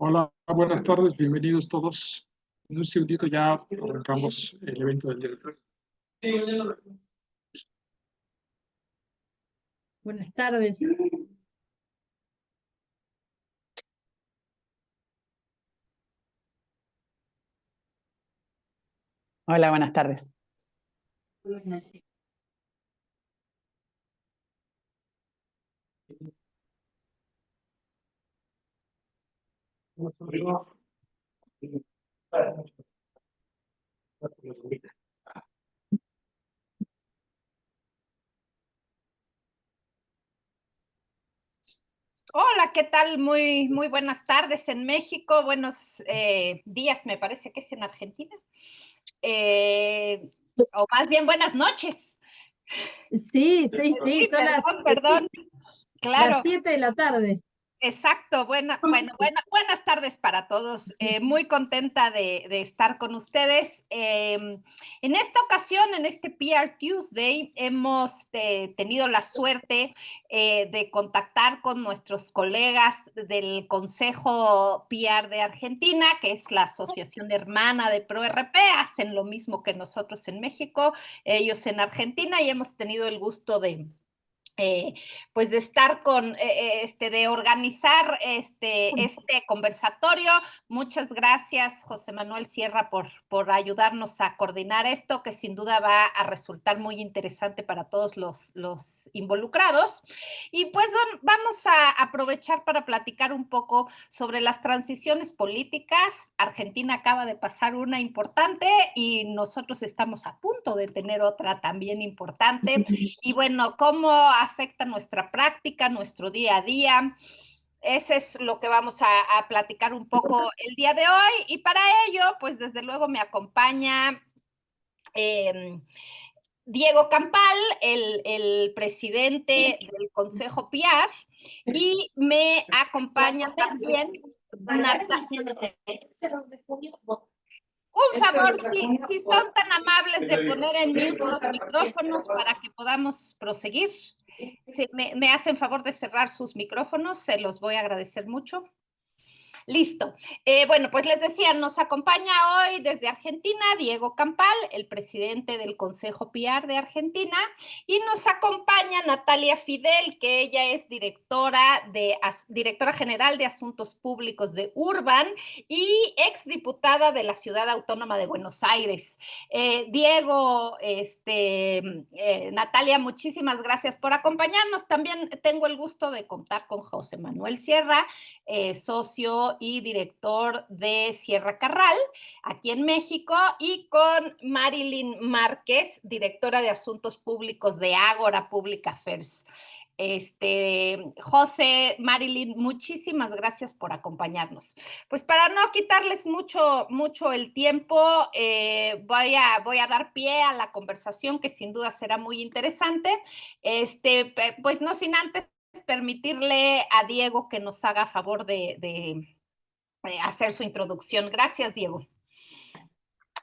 Hola, buenas tardes, bienvenidos todos. En un segundito ya arrancamos el evento del día de hoy. Buenas tardes. Hola, buenas tardes. Hola, ¿qué tal? Muy buenas tardes en México, buenos días, me parece que es en Argentina, o más bien buenas noches. Sí, Sí, son perdón, claro. las 7 de la tarde. Exacto, buenas tardes para todos. Muy contenta de estar con ustedes. En esta ocasión, en este PR Tuesday, hemos tenido la suerte de contactar con nuestros colegas del Consejo PR de Argentina, que es la asociación hermana de ProRP, hacen lo mismo que nosotros en México, ellos en Argentina, y hemos tenido el gusto de pues de estar de organizar este conversatorio. Muchas gracias, José Manuel Sierra, por ayudarnos a coordinar esto, que sin duda va a resultar muy interesante para todos los involucrados. Y pues bueno, vamos a aprovechar para platicar un poco sobre las transiciones políticas. Argentina acaba de pasar una importante y nosotros estamos a punto de tener otra también importante. Y bueno, ¿cómo afecta nuestra práctica, nuestro día a día? Ese es lo que vamos a platicar un poco el día de hoy. Y para ello, pues desde luego me acompaña Diego Campal, el presidente del Consejo PR, y me acompaña también un favor, si son tan amables de poner en mute los micrófonos para que podamos proseguir. Si me hacen favor de cerrar sus micrófonos, se los voy a agradecer mucho. Listo. Bueno, pues les decía, nos acompaña hoy desde Argentina Diego Campal, el presidente del Consejo PR de Argentina, y nos acompaña Natalia Fidel, que ella es directora general de Asuntos Públicos de Urban y exdiputada de la Ciudad Autónoma de Buenos Aires. Diego, Natalia, muchísimas gracias por acompañarnos. También tengo el gusto de contar con José Manuel Sierra, socio y director de Sierra Carral, aquí en México, y con Marilyn Márquez, directora de Asuntos Públicos de Ágora Public Affairs. José, Marilyn, muchísimas gracias por acompañarnos. Pues para no quitarles mucho el tiempo, voy a dar pie a la conversación, que sin duda será muy interesante. Pues no sin antes permitirle a Diego que nos haga favor de hacer su introducción. Gracias, Diego.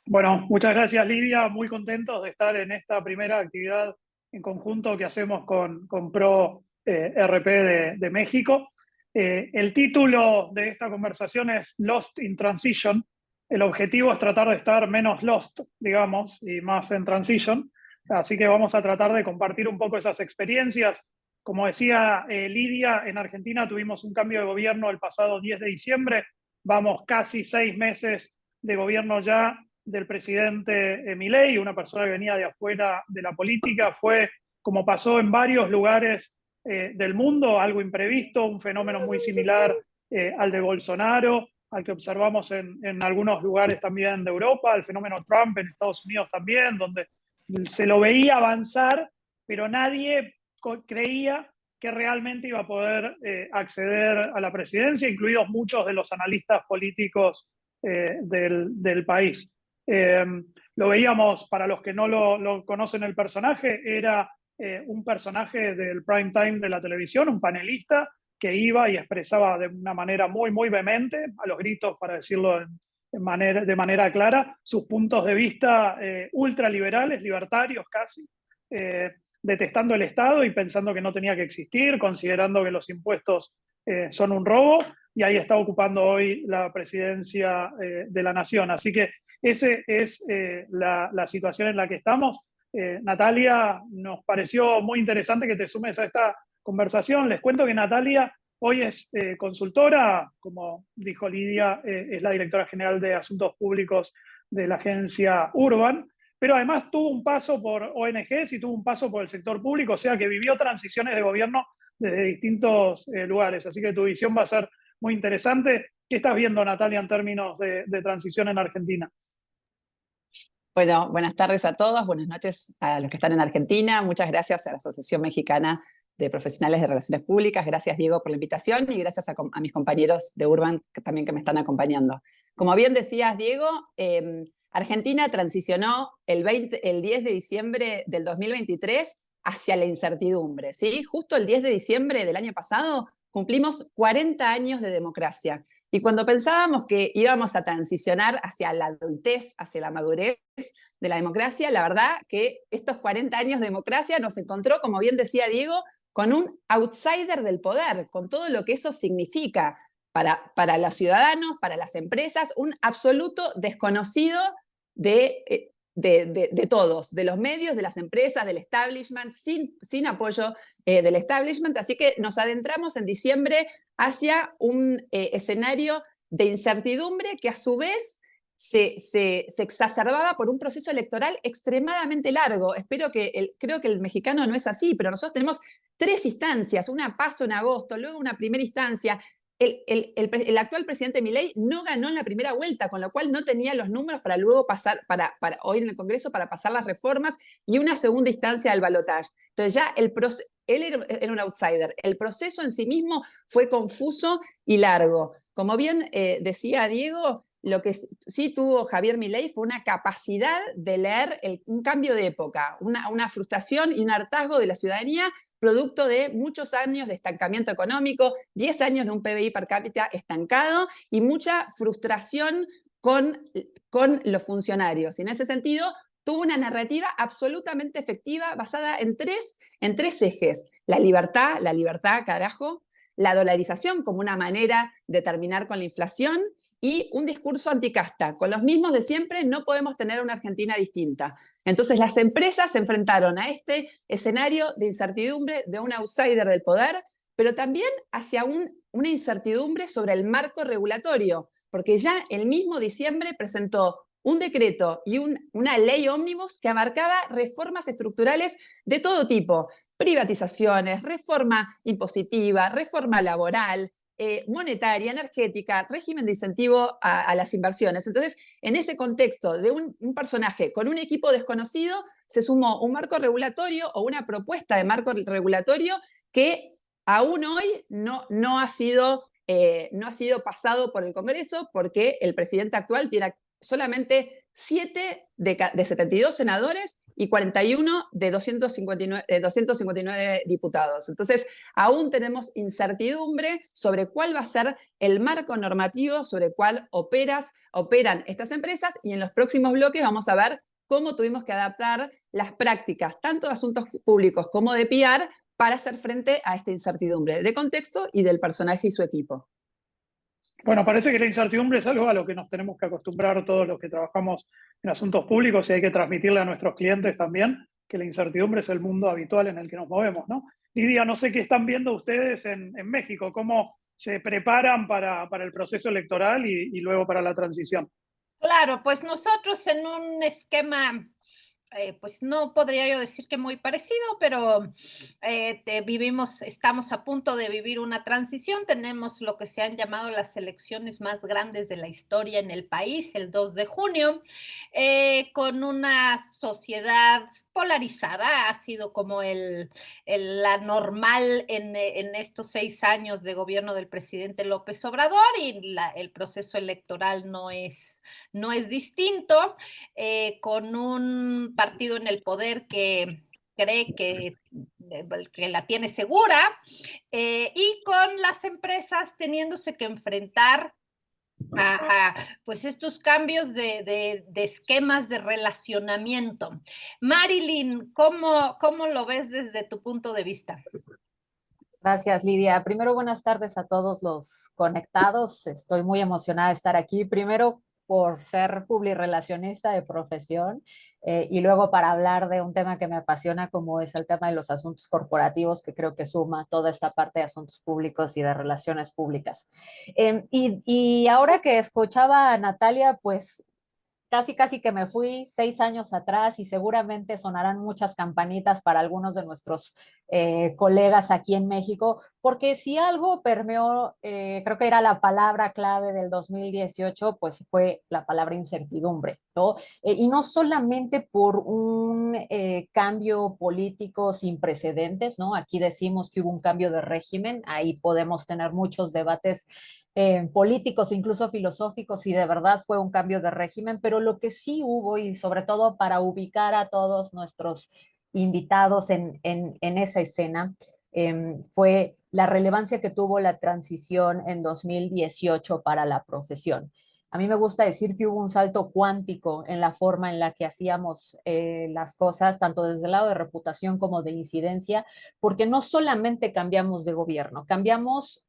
Bueno, muchas gracias, Lidia. Muy contentos de estar en esta primera actividad en conjunto que hacemos con Pro RP de México. El título de esta conversación es Lost in Transition. El objetivo es tratar de estar menos lost, digamos, y más en transition. Así que vamos a tratar de compartir un poco esas experiencias. Como decía Lidia, en Argentina tuvimos un cambio de gobierno el pasado 10 de diciembre. Vamos casi 6 meses de gobierno ya del presidente Milei, una persona que venía de afuera de la política. Fue, como pasó en varios lugares del mundo, algo imprevisto, un fenómeno muy similar al de Bolsonaro, al que observamos en algunos lugares también de Europa, el fenómeno Trump en Estados Unidos también, donde se lo veía avanzar, pero nadie creía que realmente iba a poder acceder a la presidencia, incluidos muchos de los analistas políticos del país. Lo veíamos, para los que no lo conocen el personaje, era un personaje del prime time de la televisión, un panelista que iba y expresaba de una manera muy vehemente, a los gritos, para decirlo de manera clara, sus puntos de vista ultraliberales, libertarios casi, detestando el Estado y pensando que no tenía que existir, considerando que los impuestos son un robo. y ahí está ocupando hoy la presidencia de la Nación. Así que esa es la situación en la que estamos. Natalia, nos pareció muy interesante que te sumes a esta conversación. Les cuento que Natalia hoy es consultora, como dijo Lidia, es la directora general de Asuntos Públicos de la agencia Urban, pero además tuvo un paso por ONGs y tuvo un paso por el sector público, o sea que vivió transiciones de gobierno desde distintos lugares. Así que tu visión va a ser muy interesante. ¿Qué estás viendo, Natalia, en términos de transición en Argentina? Bueno, buenas tardes a todos, buenas noches a los que están en Argentina. Muchas gracias a la Asociación Mexicana de Profesionales de Relaciones Públicas. Gracias, Diego, por la invitación y gracias a mis compañeros de Urban también que me están acompañando. Como bien decías, Diego, Argentina transicionó el 10 de diciembre del 2023 hacia la incertidumbre, ¿sí? Justo el 10 de diciembre del año pasado cumplimos 40 años de democracia. Y cuando pensábamos que íbamos a transicionar hacia la adultez, hacia la madurez de la democracia, la verdad que estos 40 años de democracia nos encontró, como bien decía Diego, con un outsider del poder, con todo lo que eso significa para los ciudadanos, para las empresas, un absoluto desconocido de todos, de los medios, de las empresas, del establishment, sin apoyo del establishment. Así que nos adentramos en diciembre hacia un escenario de incertidumbre que a su vez se exacerbaba por un proceso electoral extremadamente largo. Creo que el mexicano no es así, pero nosotros tenemos 3 instancias, una PASO en agosto, luego una primera instancia. El actual presidente Milei no ganó en la primera vuelta, con lo cual no tenía los números para luego pasar, para hoy en el Congreso, para pasar las reformas y una segunda instancia del balotaje. Entonces ya él era un outsider. El proceso en sí mismo fue confuso y largo. Como bien decía Diego, lo que sí tuvo Javier Milei fue una capacidad de leer un cambio de época, una frustración y un hartazgo de la ciudadanía, producto de muchos años de estancamiento económico, 10 años de un PBI per cápita estancado y mucha frustración con los funcionarios. Y en ese sentido, tuvo una narrativa absolutamente efectiva basada en tres ejes. La libertad, carajo, la dolarización como una manera de terminar con la inflación y un discurso anticasta. Con los mismos de siempre no podemos tener una Argentina distinta. Entonces las empresas se enfrentaron a este escenario de incertidumbre de un outsider del poder, pero también hacia una incertidumbre sobre el marco regulatorio, porque ya el mismo diciembre presentó un decreto y una ley ómnibus que abarcaba reformas estructurales de todo tipo, privatizaciones, reforma impositiva, reforma laboral, monetaria, energética, régimen de incentivo a las inversiones. Entonces, en ese contexto de un personaje con un equipo desconocido, se sumó un marco regulatorio o una propuesta de marco regulatorio que aún hoy no ha sido pasado por el Congreso porque el presidente actual tiene solamente 7 de 72 senadores y 41 de 259 diputados. Entonces, aún tenemos incertidumbre sobre cuál va a ser el marco normativo sobre cuál operan estas empresas, y en los próximos bloques vamos a ver cómo tuvimos que adaptar las prácticas, tanto de asuntos públicos como de PR, para hacer frente a esta incertidumbre de contexto y del personaje y su equipo. Bueno, parece que la incertidumbre es algo a lo que nos tenemos que acostumbrar todos los que trabajamos en asuntos públicos, y hay que transmitirle a nuestros clientes también que la incertidumbre es el mundo habitual en el que nos movemos, ¿no? Lidia, no sé qué están viendo ustedes en México, cómo se preparan para el proceso electoral y luego para la transición. Claro, pues nosotros en un esquema, pues no podría yo decir que muy parecido, pero estamos a punto de vivir una transición. Tenemos lo que se han llamado las elecciones más grandes de la historia en el país, el 2 de junio, con una sociedad polarizada. Ha sido como la normal en estos 6 años de gobierno del presidente López Obrador, y el proceso electoral no es distinto, con un partido en el poder que cree que la tiene segura, y con las empresas teniéndose que enfrentar a pues estos cambios de esquemas de relacionamiento. Marilyn, ¿cómo lo ves desde tu punto de vista? Gracias, Lidia. Primero, buenas tardes a todos los conectados. Estoy muy emocionada de estar aquí. Primero, por ser publirelacionista de profesión y luego para hablar de un tema que me apasiona, como es el tema de los asuntos corporativos, que creo que suma toda esta parte de asuntos públicos y de relaciones públicas. Y ahora que escuchaba a Natalia, pues casi que me fui 6 años atrás y seguramente sonarán muchas campanitas para algunos de nuestros colegas aquí en México, porque si algo permeó, creo que era la palabra clave del 2018, pues fue la palabra incertidumbre, ¿no? Y no solamente por un cambio político sin precedentes, ¿no? Aquí decimos que hubo un cambio de régimen, ahí podemos tener muchos debates políticos, incluso filosóficos, y de verdad fue un cambio de régimen, pero lo que sí hubo, y sobre todo para ubicar a todos nuestros invitados en esa escena, fue la relevancia que tuvo la transición en 2018 para la profesión. A mí me gusta decir que hubo un salto cuántico en la forma en la que hacíamos las cosas, tanto desde el lado de reputación como de incidencia, porque no solamente cambiamos de gobierno, cambiamos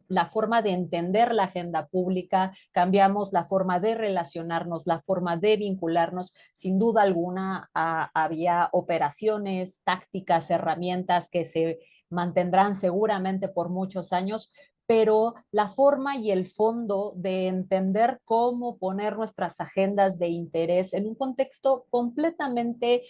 la forma de entender la agenda pública, cambiamos la forma de relacionarnos, la forma de vincularnos. Sin duda alguna, había operaciones, tácticas, herramientas que se mantendrán seguramente por muchos años, pero la forma y el fondo de entender cómo poner nuestras agendas de interés en un contexto completamente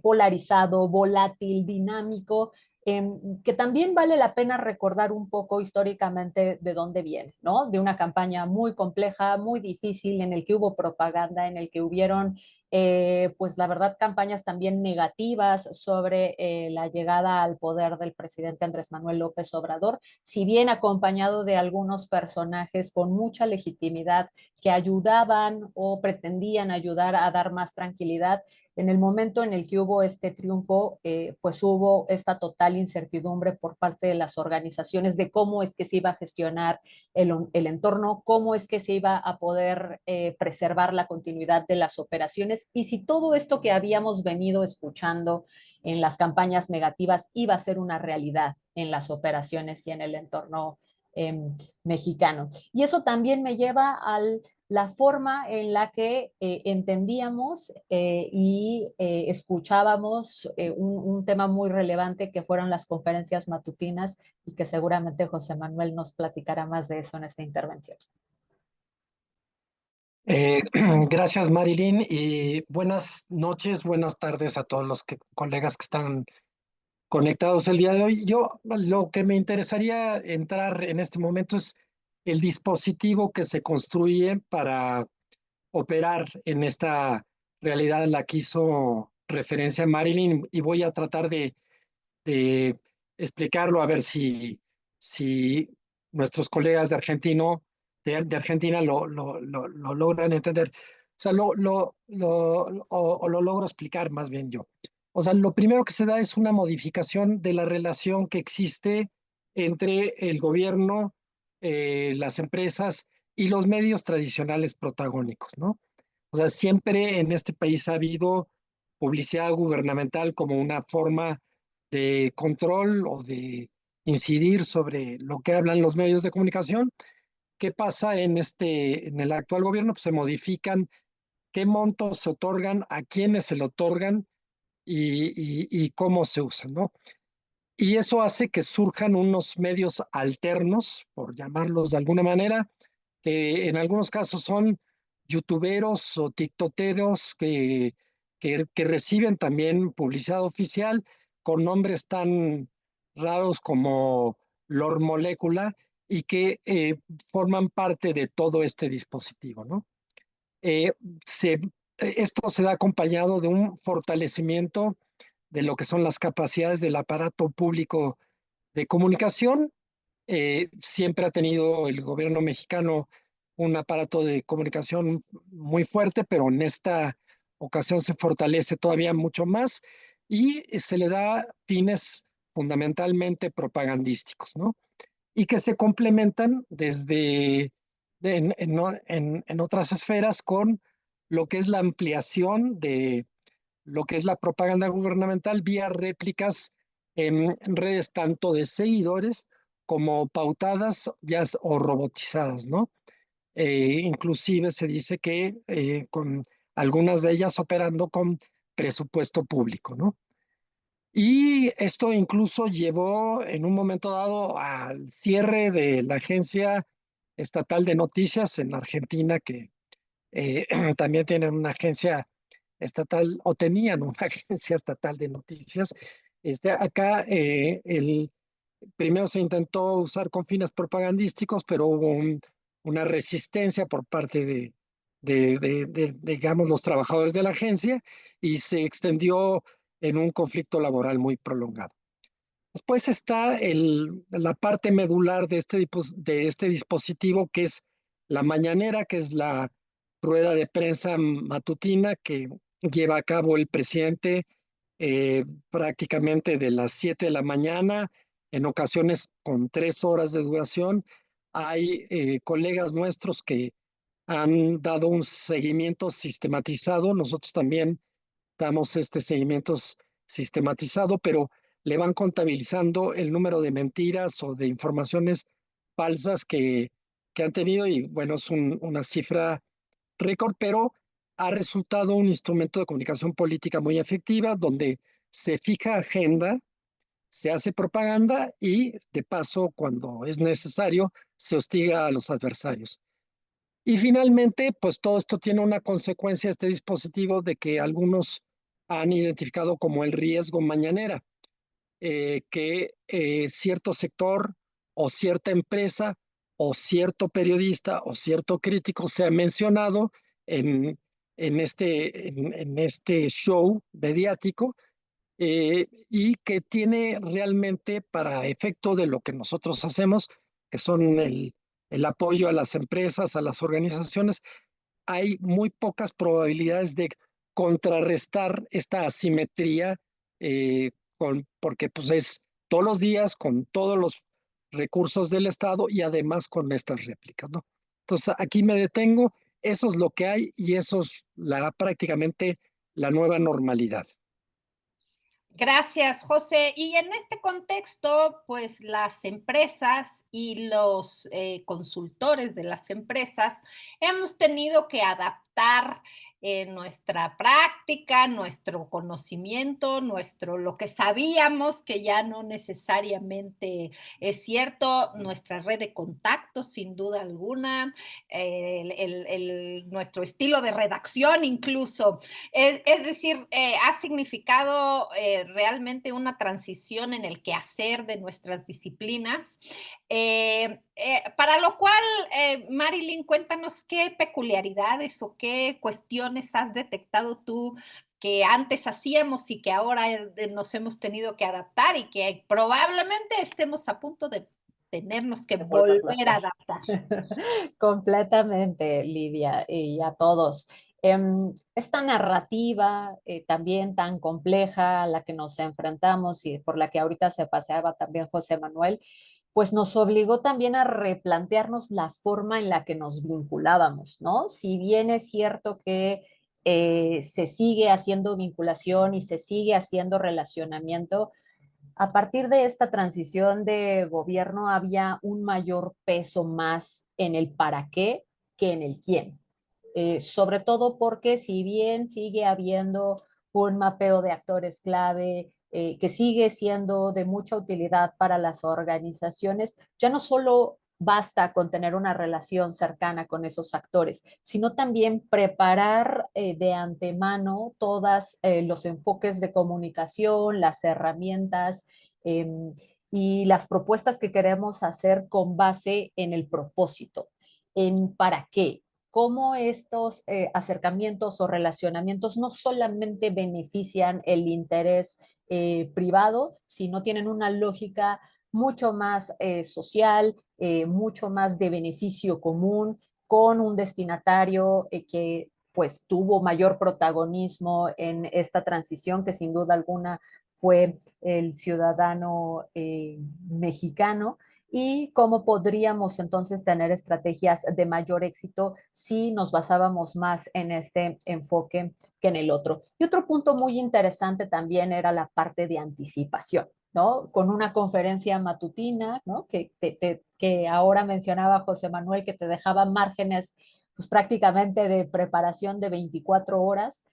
polarizado, volátil, dinámico, que también vale la pena recordar un poco históricamente de dónde viene, ¿no? De una campaña muy compleja, muy difícil, en el que hubo propaganda, en el que hubieron, pues la verdad, campañas también negativas sobre la llegada al poder del presidente Andrés Manuel López Obrador, si bien acompañado de algunos personajes con mucha legitimidad que ayudaban o pretendían ayudar a dar más tranquilidad. En el momento en el que hubo este triunfo, pues hubo esta total incertidumbre por parte de las organizaciones de cómo es que se iba a gestionar el entorno, cómo es que se iba a poder preservar la continuidad de las operaciones y si todo esto que habíamos venido escuchando en las campañas negativas iba a ser una realidad en las operaciones y en el entorno mexicano. Y eso también me lleva a la forma en la que entendíamos y escuchábamos un tema muy relevante que fueron las conferencias matutinas y que seguramente José Manuel nos platicará más de eso en esta intervención. Gracias, Marilyn, y buenas noches, buenas tardes a todos los colegas que están conectados el día de hoy. Yo lo que me interesaría entrar en este momento es el dispositivo que se construye para operar en esta realidad a la que hizo referencia Marilyn y voy a tratar de explicarlo a ver si nuestros colegas de Argentina lo logran entender. O sea, o lo logro explicar más bien yo. O sea, lo primero que se da es una modificación de la relación que existe entre el gobierno, las empresas y los medios tradicionales protagónicos, ¿no? O sea, siempre en este país ha habido publicidad gubernamental como una forma de control o de incidir sobre lo que hablan los medios de comunicación. ¿Qué pasa en el actual gobierno? Pues se modifican qué montos se otorgan, a quiénes se le otorgan y cómo se usan, ¿no? Y eso hace que surjan unos medios alternos, por llamarlos de alguna manera, que en algunos casos son youtuberos o tiktokeros que reciben también publicidad oficial con nombres tan raros como Lord Molecula y que forman parte de todo este dispositivo, ¿no? Eh, se, Esto se da acompañado de un fortalecimiento de lo que son las capacidades del aparato público de comunicación. Siempre ha tenido el gobierno mexicano un aparato de comunicación muy fuerte, pero en esta ocasión se fortalece todavía mucho más y se le da fines fundamentalmente propagandísticos, ¿no? Y que se complementan en otras esferas con lo que es la ampliación de lo que es la propaganda gubernamental vía réplicas en redes tanto de seguidores como pautadas ya o robotizadas, ¿no? Inclusive se dice que con algunas de ellas operando con presupuesto público, ¿no? Y esto incluso llevó en un momento dado al cierre de la Agencia Estatal de Noticias en Argentina, que también tienen una agencia estatal o tenían una agencia estatal de noticias. Acá primero se intentó usar con fines propagandísticos, pero hubo una resistencia por parte digamos, los trabajadores de la agencia y se extendió en un conflicto laboral muy prolongado. Después está la parte medular de este dispositivo, que es la mañanera, que es la rueda de prensa matutina que lleva a cabo el presidente prácticamente de las 7 de la mañana, en ocasiones con 3 horas de duración. Hay colegas nuestros que han dado un seguimiento sistematizado. Nosotros también damos este seguimiento sistematizado, pero le van contabilizando el número de mentiras o de informaciones falsas que han tenido y bueno, es una cifra récord, pero ha resultado un instrumento de comunicación política muy efectiva donde se fija agenda, se hace propaganda y de paso, cuando es necesario, se hostiga a los adversarios. Y finalmente, pues todo esto tiene una consecuencia, este dispositivo, de que algunos han identificado como el riesgo mañanera, que cierto sector o cierta empresa o cierto periodista o cierto crítico sea mencionado en, en este show mediático y que tiene realmente para efecto de lo que nosotros hacemos, que son el apoyo a las empresas, a las organizaciones, hay muy pocas probabilidades de contrarrestar esta asimetría, porque pues es todos los días con todos los recursos del Estado y además con estas réplicas, ¿no? Entonces aquí me detengo, eso es lo que hay y eso es prácticamente la nueva normalidad. Gracias, José. Y en este contexto, pues las empresas y los consultores de las empresas hemos tenido que adaptar nuestra práctica, nuestro conocimiento, lo que sabíamos que ya no necesariamente es cierto, nuestra red de contactos, sin duda alguna, nuestro estilo de redacción incluso. Es decir, ha significado realmente una transición en el quehacer de nuestras disciplinas, para lo cual, Marilyn, cuéntanos qué peculiaridades o qué cuestiones has detectado tú que antes hacíamos y que ahora nos hemos tenido que adaptar y que probablemente estemos a punto de tenernos que volver a adaptar. Completamente, Lidia, y a todos. Esta narrativa también tan compleja a la que nos enfrentamos y por la que ahorita se paseaba también José Manuel, pues nos obligó también a replantearnos la forma en la que nos vinculábamos, ¿no? Si bien es cierto que se sigue haciendo vinculación y se sigue haciendo relacionamiento, a partir de esta transición de gobierno había un mayor peso más en el para qué que en el quién. Sobre todo porque si bien sigue habiendo un mapeo de actores clave, que sigue siendo de mucha utilidad para las organizaciones, ya no solo basta con tener una relación cercana con esos actores, sino también preparar de antemano todos los enfoques de comunicación, las herramientas eh, y las propuestas que queremos hacer con base en el propósito, en para qué, cómo estos acercamientos o relacionamientos no solamente benefician el interés privado, sino tienen una lógica mucho más social, mucho más de beneficio común, con un destinatario que pues tuvo mayor protagonismo en esta transición, que sin duda alguna fue el ciudadano mexicano, y cómo podríamos entonces tener estrategias de mayor éxito si nos basábamos más en este enfoque que en el otro. Y otro punto muy interesante también era la parte de anticipación. ¿no? Con una conferencia matutina, ¿no? Que ahora mencionaba José Manuel, que te dejaba márgenes pues, prácticamente de preparación de 24 horas.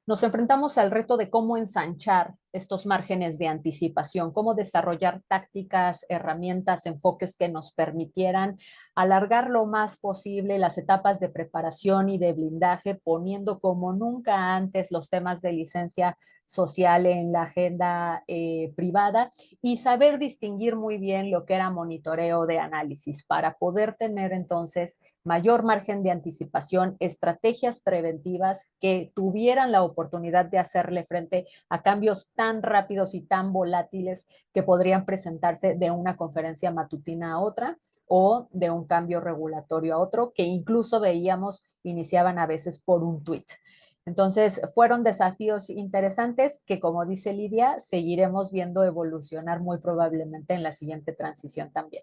Nos enfrentamos al reto de cómo ensanchar estos márgenes de anticipación, cómo desarrollar tácticas, herramientas, enfoques que nos permitieran alargar lo más posible las etapas de preparación y de blindaje, poniendo como nunca antes los temas de licencia social en la agenda privada y saber distinguir muy bien lo que era monitoreo de análisis para poder tener entonces mayor margen de anticipación, estrategias preventivas que tuvieran la oportunidad de hacerle frente a cambios tan rápidos y tan volátiles que podrían presentarse de una conferencia matutina a otra o de un cambio regulatorio a otro, que incluso veíamos iniciaban a veces por un tuit. Entonces, fueron desafíos interesantes que, como dice Lidia, seguiremos viendo evolucionar muy probablemente en la siguiente transición también.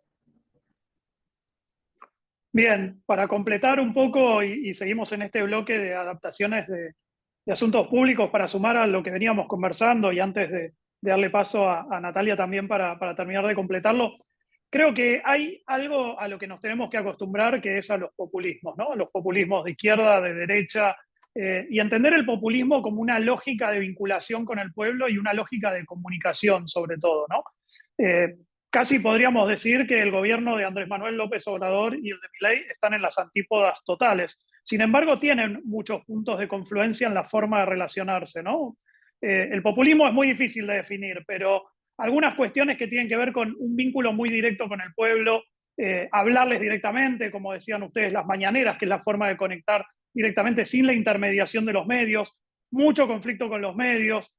Bien, para completar un poco y seguimos en este bloque de adaptaciones de asuntos públicos para sumar a lo que veníamos conversando y antes de darle paso a Natalia también para terminar de completarlo, creo que hay algo a lo que nos tenemos que acostumbrar, que es a los populismos, ¿no? Los populismos de izquierda, de derecha, y entender el populismo como una lógica de vinculación con el pueblo y una lógica de comunicación sobre todo, ¿no? Casi podríamos decir que el gobierno de Andrés Manuel López Obrador y el de Milei están en las antípodas totales. Sin embargo, tienen muchos puntos de confluencia en la forma de relacionarse, ¿no? El populismo es muy difícil de definir, pero algunas cuestiones que tienen que ver con un vínculo muy directo con el pueblo, hablarles directamente, como decían ustedes, las mañaneras, que es la forma de conectar directamente sin la intermediación de los medios, mucho conflicto con los medios.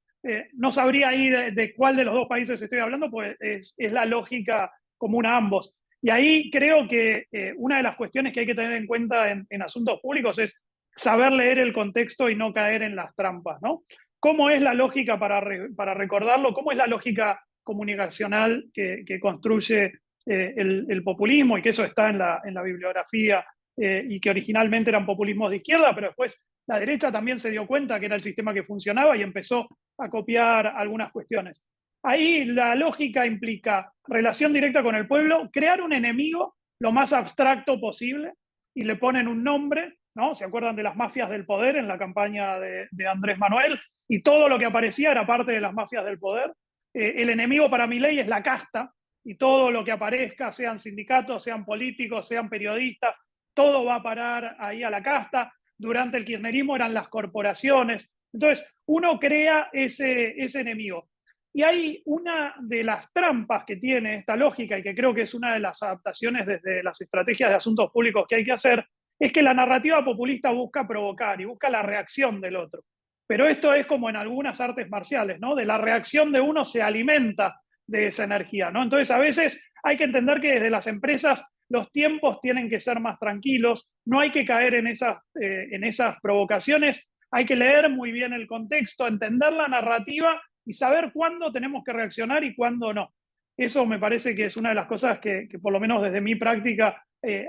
No sabría ahí de cuál de los dos países estoy hablando, pues es la lógica común a ambos. Y ahí creo que una de las cuestiones que hay que tener en cuenta en asuntos públicos es saber leer el contexto y no caer en las trampas, ¿no? ¿Cómo es la lógica, para recordarlo, cómo es la lógica comunicacional que construye el populismo, y que eso está en la bibliografía, y que originalmente eran populismos de izquierda, pero después la derecha también se dio cuenta que era el sistema que funcionaba y empezó a copiar algunas cuestiones. Ahí la lógica implica relación directa con el pueblo, crear un enemigo lo más abstracto posible y le ponen un nombre, ¿no? ¿Se acuerdan de las mafias del poder en la campaña de Andrés Manuel? Y todo lo que aparecía era parte de las mafias del poder. El enemigo para Milei es la casta, y todo lo que aparezca, sean sindicatos, sean políticos, sean periodistas, todo va a parar ahí a la casta. Durante el kirchnerismo eran las corporaciones. Entonces, uno crea ese enemigo. Y hay una de las trampas que tiene esta lógica, y que creo que es una de las adaptaciones desde las estrategias de asuntos públicos que hay que hacer, es que la narrativa populista busca provocar y busca la reacción del otro. Pero esto es como en algunas artes marciales, ¿no? De la reacción de uno se alimenta de esa energía, ¿no? Entonces, a veces hay que entender que desde las empresas los tiempos tienen que ser más tranquilos, no hay que caer en esas provocaciones, hay que leer muy bien el contexto, entender la narrativa y saber cuándo tenemos que reaccionar y cuándo no. Eso me parece que es una de las cosas que por lo menos desde mi práctica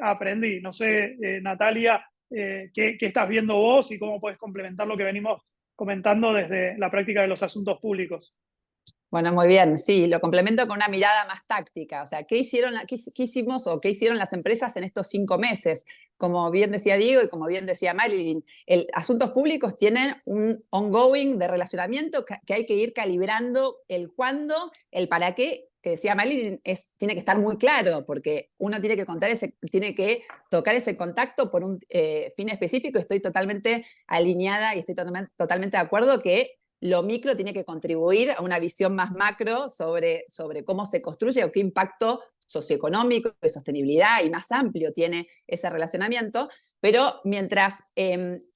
aprendí. No sé, Natalia, ¿qué estás viendo vos y cómo puedes complementar lo que venimos comentando desde la práctica de los asuntos públicos? Bueno, muy bien, sí, lo complemento con una mirada más táctica. O sea, ¿qué hicimos o qué hicieron las empresas en estos 5 meses? Como bien decía Diego y como bien decía Marilyn, asuntos públicos tienen un ongoing de relacionamiento que hay que ir calibrando el cuándo, el para qué, que decía Marilyn, tiene que estar muy claro, porque uno tiene que tiene que tocar ese contacto por un fin específico. Estoy totalmente alineada y estoy totalmente de acuerdo que lo micro tiene que contribuir a una visión más macro sobre cómo se construye o qué impacto socioeconómico, de sostenibilidad y más amplio tiene ese relacionamiento, pero mientras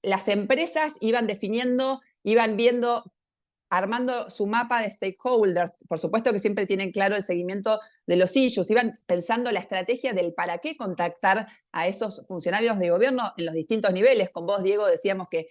las empresas iban definiendo, iban viendo, armando su mapa de stakeholders, por supuesto que siempre tienen claro el seguimiento de los issues, iban pensando la estrategia del para qué contactar a esos funcionarios de gobierno en los distintos niveles. Con vos, Diego, decíamos que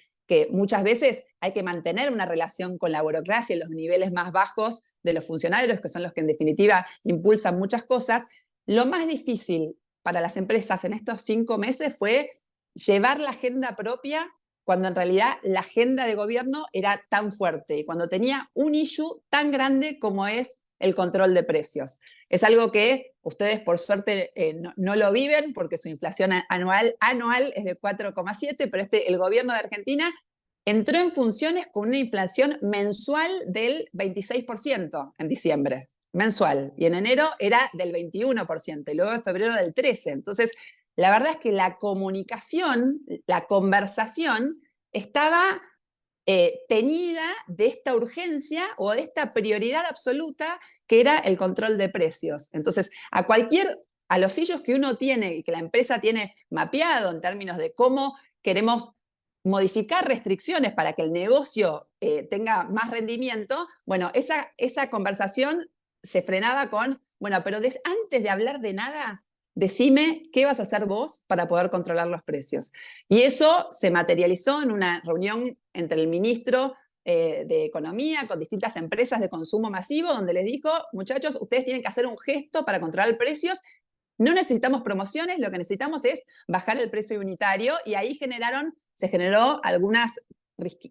muchas veces hay que mantener una relación con la burocracia en los niveles más bajos de los funcionarios, que son los que en definitiva impulsan muchas cosas. Lo más difícil para las empresas en estos 5 meses fue llevar la agenda propia cuando en realidad la agenda de gobierno era tan fuerte y cuando tenía un issue tan grande como es el control de precios. Es algo que ustedes por suerte no lo viven porque su inflación anual es de 4,7, pero el gobierno de Argentina entró en funciones con una inflación mensual del 26% en diciembre, mensual, y en enero era del 21%, y luego en febrero del 13%. Entonces, la verdad es que la comunicación, la conversación, estaba teñida de esta urgencia o de esta prioridad absoluta que era el control de precios. Entonces, a los issues que uno tiene y que la empresa tiene mapeado en términos de cómo queremos modificar restricciones para que el negocio tenga más rendimiento, bueno, esa conversación se frenaba con, bueno, pero antes de hablar de nada, decime qué vas a hacer vos para poder controlar los precios. Y eso se materializó en una reunión entre el ministro de Economía con distintas empresas de consumo masivo, donde les dijo, muchachos, ustedes tienen que hacer un gesto para controlar precios. No necesitamos promociones, lo que necesitamos es bajar el precio unitario, y ahí se generó algunas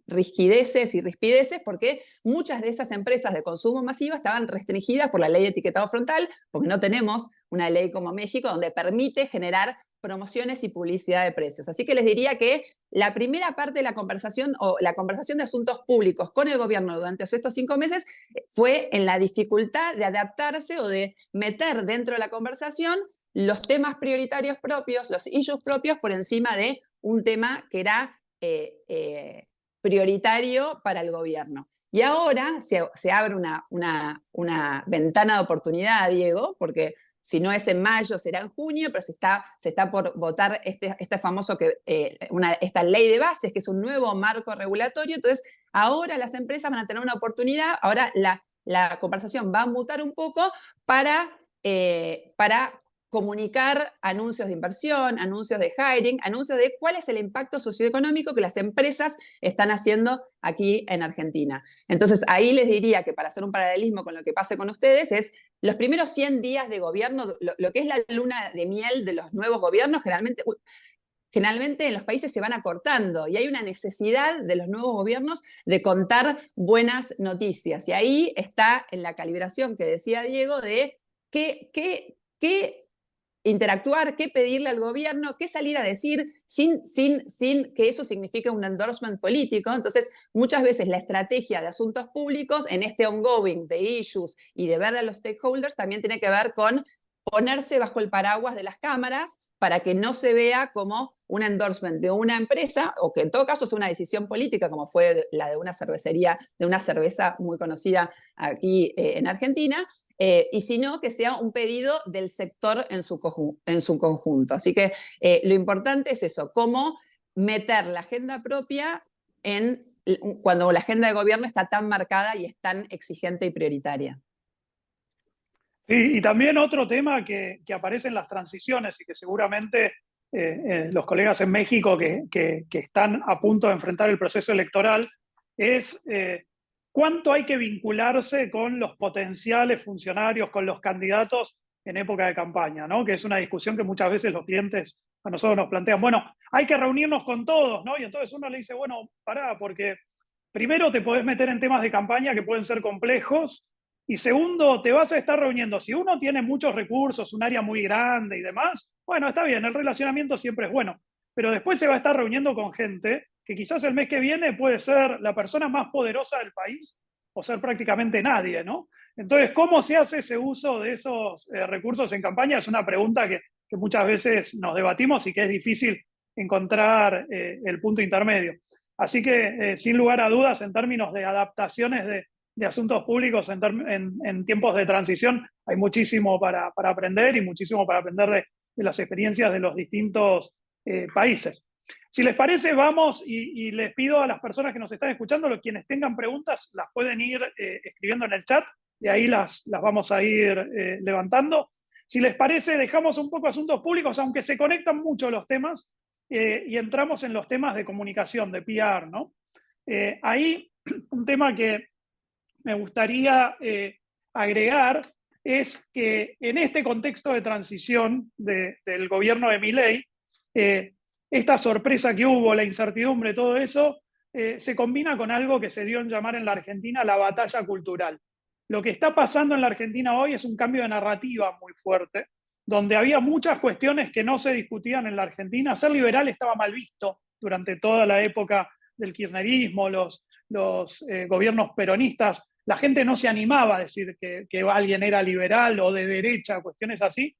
rigideces y rispideces porque muchas de esas empresas de consumo masivo estaban restringidas por la ley de etiquetado frontal, porque no tenemos una ley como México donde permite generar promociones y publicidad de precios. Así que les diría que la primera parte de la conversación, o la conversación de asuntos públicos con el gobierno durante estos 5 meses, fue en la dificultad de adaptarse o de meter dentro de la conversación los temas prioritarios propios, los issues propios, por encima de un tema que era prioritario para el gobierno. Y ahora se abre una ventana de oportunidad, Diego, porque si no es en mayo, será en junio, pero se está por votar este famoso esta ley de bases, que es un nuevo marco regulatorio. Entonces, ahora las empresas van a tener una oportunidad, ahora la conversación va a mutar un poco para comunicar anuncios de inversión, anuncios de hiring, anuncios de cuál es el impacto socioeconómico que las empresas están haciendo aquí en Argentina. Entonces, ahí les diría que, para hacer un paralelismo con lo que pase con ustedes, es los primeros 100 días de gobierno, lo que es la luna de miel de los nuevos gobiernos, generalmente en los países se van acortando, y hay una necesidad de los nuevos gobiernos de contar buenas noticias. Y ahí está en la calibración que decía Diego de qué interactuar, qué pedirle al gobierno, qué salir a decir sin que eso signifique un endorsement político. Entonces, muchas veces la estrategia de asuntos públicos en este ongoing de issues y de ver a los stakeholders también tiene que ver con ponerse bajo el paraguas de las cámaras para que no se vea como un endorsement de una empresa, o que en todo caso es una decisión política, como fue la de una cervecería, de una cerveza muy conocida aquí en Argentina, y sino que sea un pedido del sector en su conjunto. Así que lo importante es eso, cómo meter la agenda propia cuando la agenda de gobierno está tan marcada y es tan exigente y prioritaria. Sí, y también otro tema que aparece en las transiciones y que seguramente los colegas en México que están a punto de enfrentar el proceso electoral es cuánto hay que vincularse con los potenciales funcionarios, con los candidatos en época de campaña, ¿no? Que es una discusión que muchas veces los clientes a nosotros nos plantean, bueno, hay que reunirnos con todos, ¿no? Y entonces uno le dice, bueno, pará, porque primero te podés meter en temas de campaña que pueden ser complejos, y segundo, te vas a estar reuniendo. Si uno tiene muchos recursos, un área muy grande y demás, bueno, está bien, el relacionamiento siempre es bueno, pero después se va a estar reuniendo con gente que quizás el mes que viene puede ser la persona más poderosa del país o ser prácticamente nadie, ¿no? Entonces, ¿cómo se hace ese uso de esos recursos en campaña? Es una pregunta que muchas veces nos debatimos y que es difícil encontrar el punto intermedio. Así que, sin lugar a dudas, en términos de adaptaciones de asuntos públicos en tiempos de transición, hay muchísimo para aprender y muchísimo para aprender de las experiencias de los distintos países. Si les parece, vamos y les pido a las personas que nos están escuchando, quienes tengan preguntas, las pueden ir escribiendo en el chat, de ahí las vamos a ir levantando. Si les parece, dejamos un poco asuntos públicos, aunque se conectan mucho los temas, y entramos en los temas de comunicación, de PR, ¿no? Ahí, un tema que me gustaría agregar es que en este contexto de transición del gobierno de Milei, esta sorpresa que hubo, la incertidumbre, todo eso, se combina con algo que se dio en llamar en la Argentina la batalla cultural. Lo que está pasando en la Argentina hoy es un cambio de narrativa muy fuerte, donde había muchas cuestiones que no se discutían en la Argentina. Ser liberal estaba mal visto durante toda la época del kirchnerismo, los gobiernos peronistas. La gente no se animaba a decir que alguien era liberal o de derecha, cuestiones así.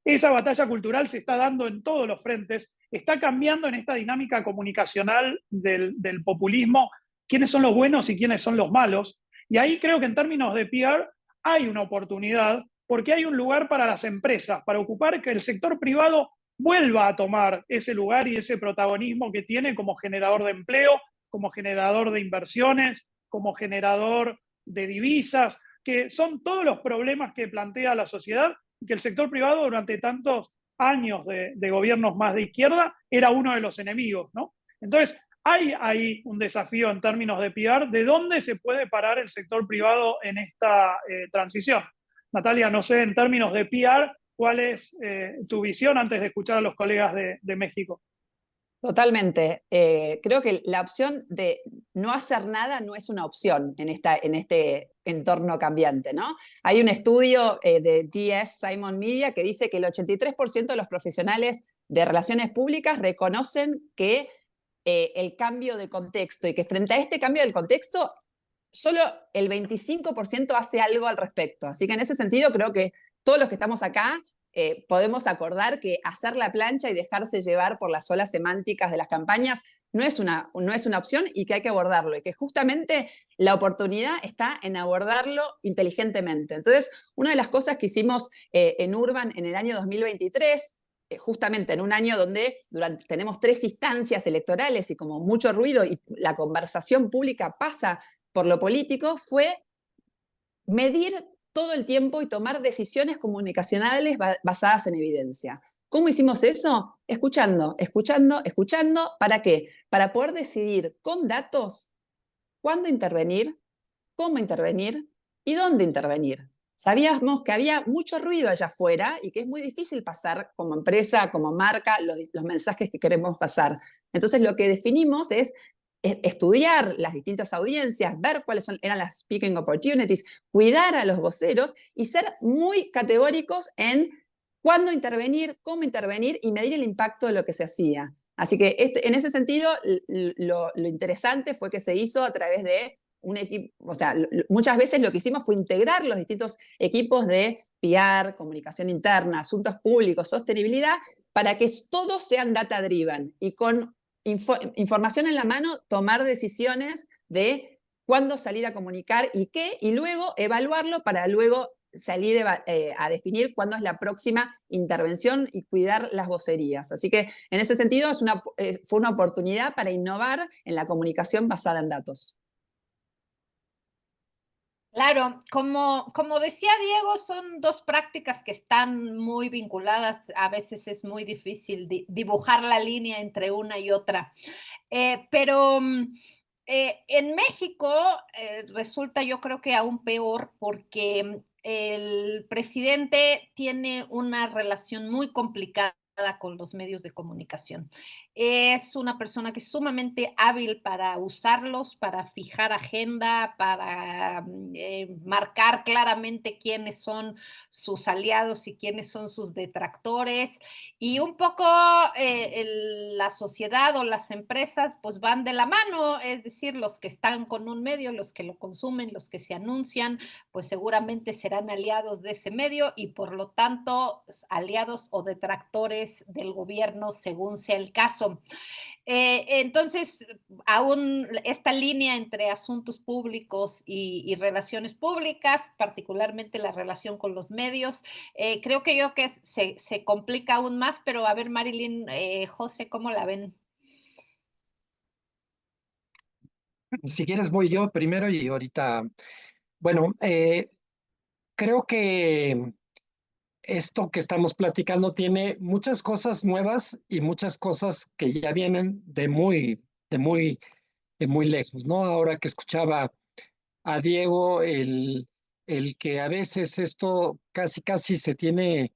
Esa batalla cultural se está dando en todos los frentes, está cambiando en esta dinámica comunicacional del populismo quiénes son los buenos y quiénes son los malos. Y ahí creo que en términos de PR hay una oportunidad, porque hay un lugar para las empresas, para ocupar que el sector privado vuelva a tomar ese lugar y ese protagonismo que tiene como generador de empleo, como generador de inversiones, como generador de divisas, que son todos los problemas que plantea la sociedad, y que el sector privado durante tantos años de gobiernos más de izquierda era uno de los enemigos, ¿no? Entonces, hay ahí un desafío en términos de PR, de dónde se puede parar el sector privado en esta transición. Natalia, no sé, en términos de PR, ¿cuál es tu visión antes de escuchar a los colegas de México? Totalmente. Creo que la opción de no hacer nada no es una opción en este entorno cambiante, ¿no? Hay un estudio de DS Simon Media que dice que el 83% de los profesionales de relaciones públicas reconocen que el cambio de contexto y que frente a este cambio del contexto, solo el 25% hace algo al respecto. Así que en ese sentido creo que todos los que estamos acá podemos acordar que hacer la plancha y dejarse llevar por las olas semánticas de las campañas no es una opción y que hay que abordarlo, y que justamente la oportunidad está en abordarlo inteligentemente. Entonces, una de las cosas que hicimos en Urban en el año 2023, justamente en un año donde tenemos 3 instancias electorales y como mucho ruido y la conversación pública pasa por lo político, fue medir todo el tiempo y tomar decisiones comunicacionales basadas en evidencia. ¿Cómo hicimos eso? Escuchando. ¿Para qué? Para poder decidir con datos cuándo intervenir, cómo intervenir y dónde intervenir. Sabíamos que había mucho ruido allá afuera y que es muy difícil pasar como empresa, como marca, los mensajes que queremos pasar. Entonces lo que definimos es estudiar las distintas audiencias, ver cuáles eran las speaking opportunities, cuidar a los voceros y ser muy categóricos en cuándo intervenir, cómo intervenir y medir el impacto de lo que se hacía. Así que en ese sentido, lo interesante fue que se hizo a través de un equipo, o sea, muchas veces lo que hicimos fue integrar los distintos equipos de PR, comunicación interna, asuntos públicos, sostenibilidad, para que todos sean data-driven y con información en la mano, tomar decisiones de cuándo salir a comunicar y qué, y luego evaluarlo para luego salir a definir cuándo es la próxima intervención y cuidar las vocerías. Así que en ese sentido fue una oportunidad para innovar en la comunicación basada en datos. Claro, como decía Diego, son 2 prácticas que están muy vinculadas. A veces es muy difícil dibujar la línea entre una y otra. Pero en México resulta, yo creo que aún peor, porque el presidente tiene una relación muy complicada con los medios de comunicación. Es una persona que es sumamente hábil para usarlos, para fijar agenda, para marcar claramente quiénes son sus aliados y quiénes son sus detractores. Y un poco la sociedad o las empresas pues van de la mano, es decir, los que están con un medio, los que lo consumen, los que se anuncian, pues seguramente serán aliados de ese medio y por lo tanto aliados o detractores del gobierno según sea el caso. Entonces, aún esta línea entre asuntos públicos y relaciones públicas, particularmente la relación con los medios, creo que se complica aún más, pero a ver, Marilyn, José, ¿cómo la ven? Si quieres voy yo primero y ahorita, bueno, creo que esto que estamos platicando tiene muchas cosas nuevas y muchas cosas que ya vienen de muy lejos, ¿no? Ahora que escuchaba a Diego, el que a veces esto casi se tiene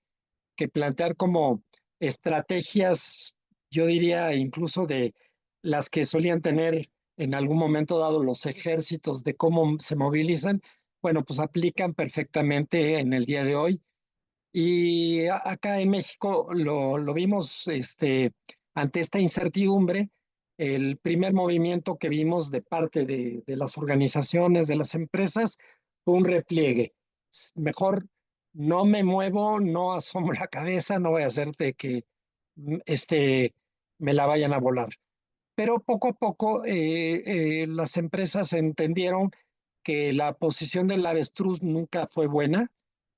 que plantear como estrategias, yo diría incluso de las que solían tener en algún momento dado los ejércitos, de cómo se movilizan. bueno, pues aplican perfectamente en el día de hoy. Y acá en México lo vimos ante esta incertidumbre. El primer movimiento que vimos de parte de las organizaciones, de las empresas, fue un repliegue. Mejor no me muevo, no asomo la cabeza, no voy a hacer de que me la vayan a volar. Pero poco a poco las empresas entendieron que la posición del avestruz nunca fue buena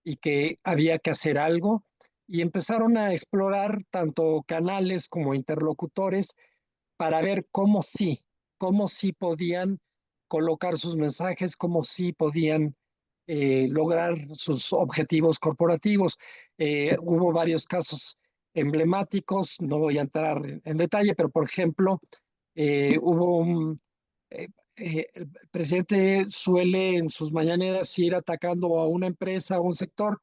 y que había que hacer algo y empezaron a explorar tanto canales como interlocutores para ver cómo sí podían colocar sus mensajes, cómo sí podían lograr sus objetivos corporativos. Hubo varios casos emblemáticos, no voy a entrar en detalle, pero por ejemplo, hubo el presidente suele en sus mañaneras ir atacando a una empresa, a un sector,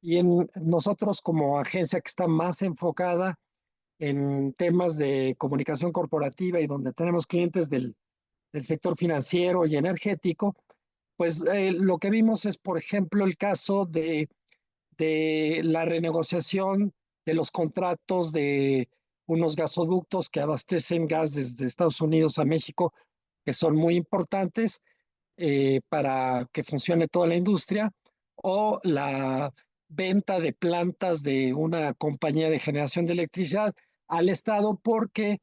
y nosotros como agencia que está más enfocada en temas de comunicación corporativa y donde tenemos clientes del sector financiero y energético, pues lo que vimos es, por ejemplo, el caso de la renegociación de los contratos de unos gasoductos que abastecen gas desde Estados Unidos a México, que son muy importantes para que funcione toda la industria, o la venta de plantas de una compañía de generación de electricidad al Estado, porque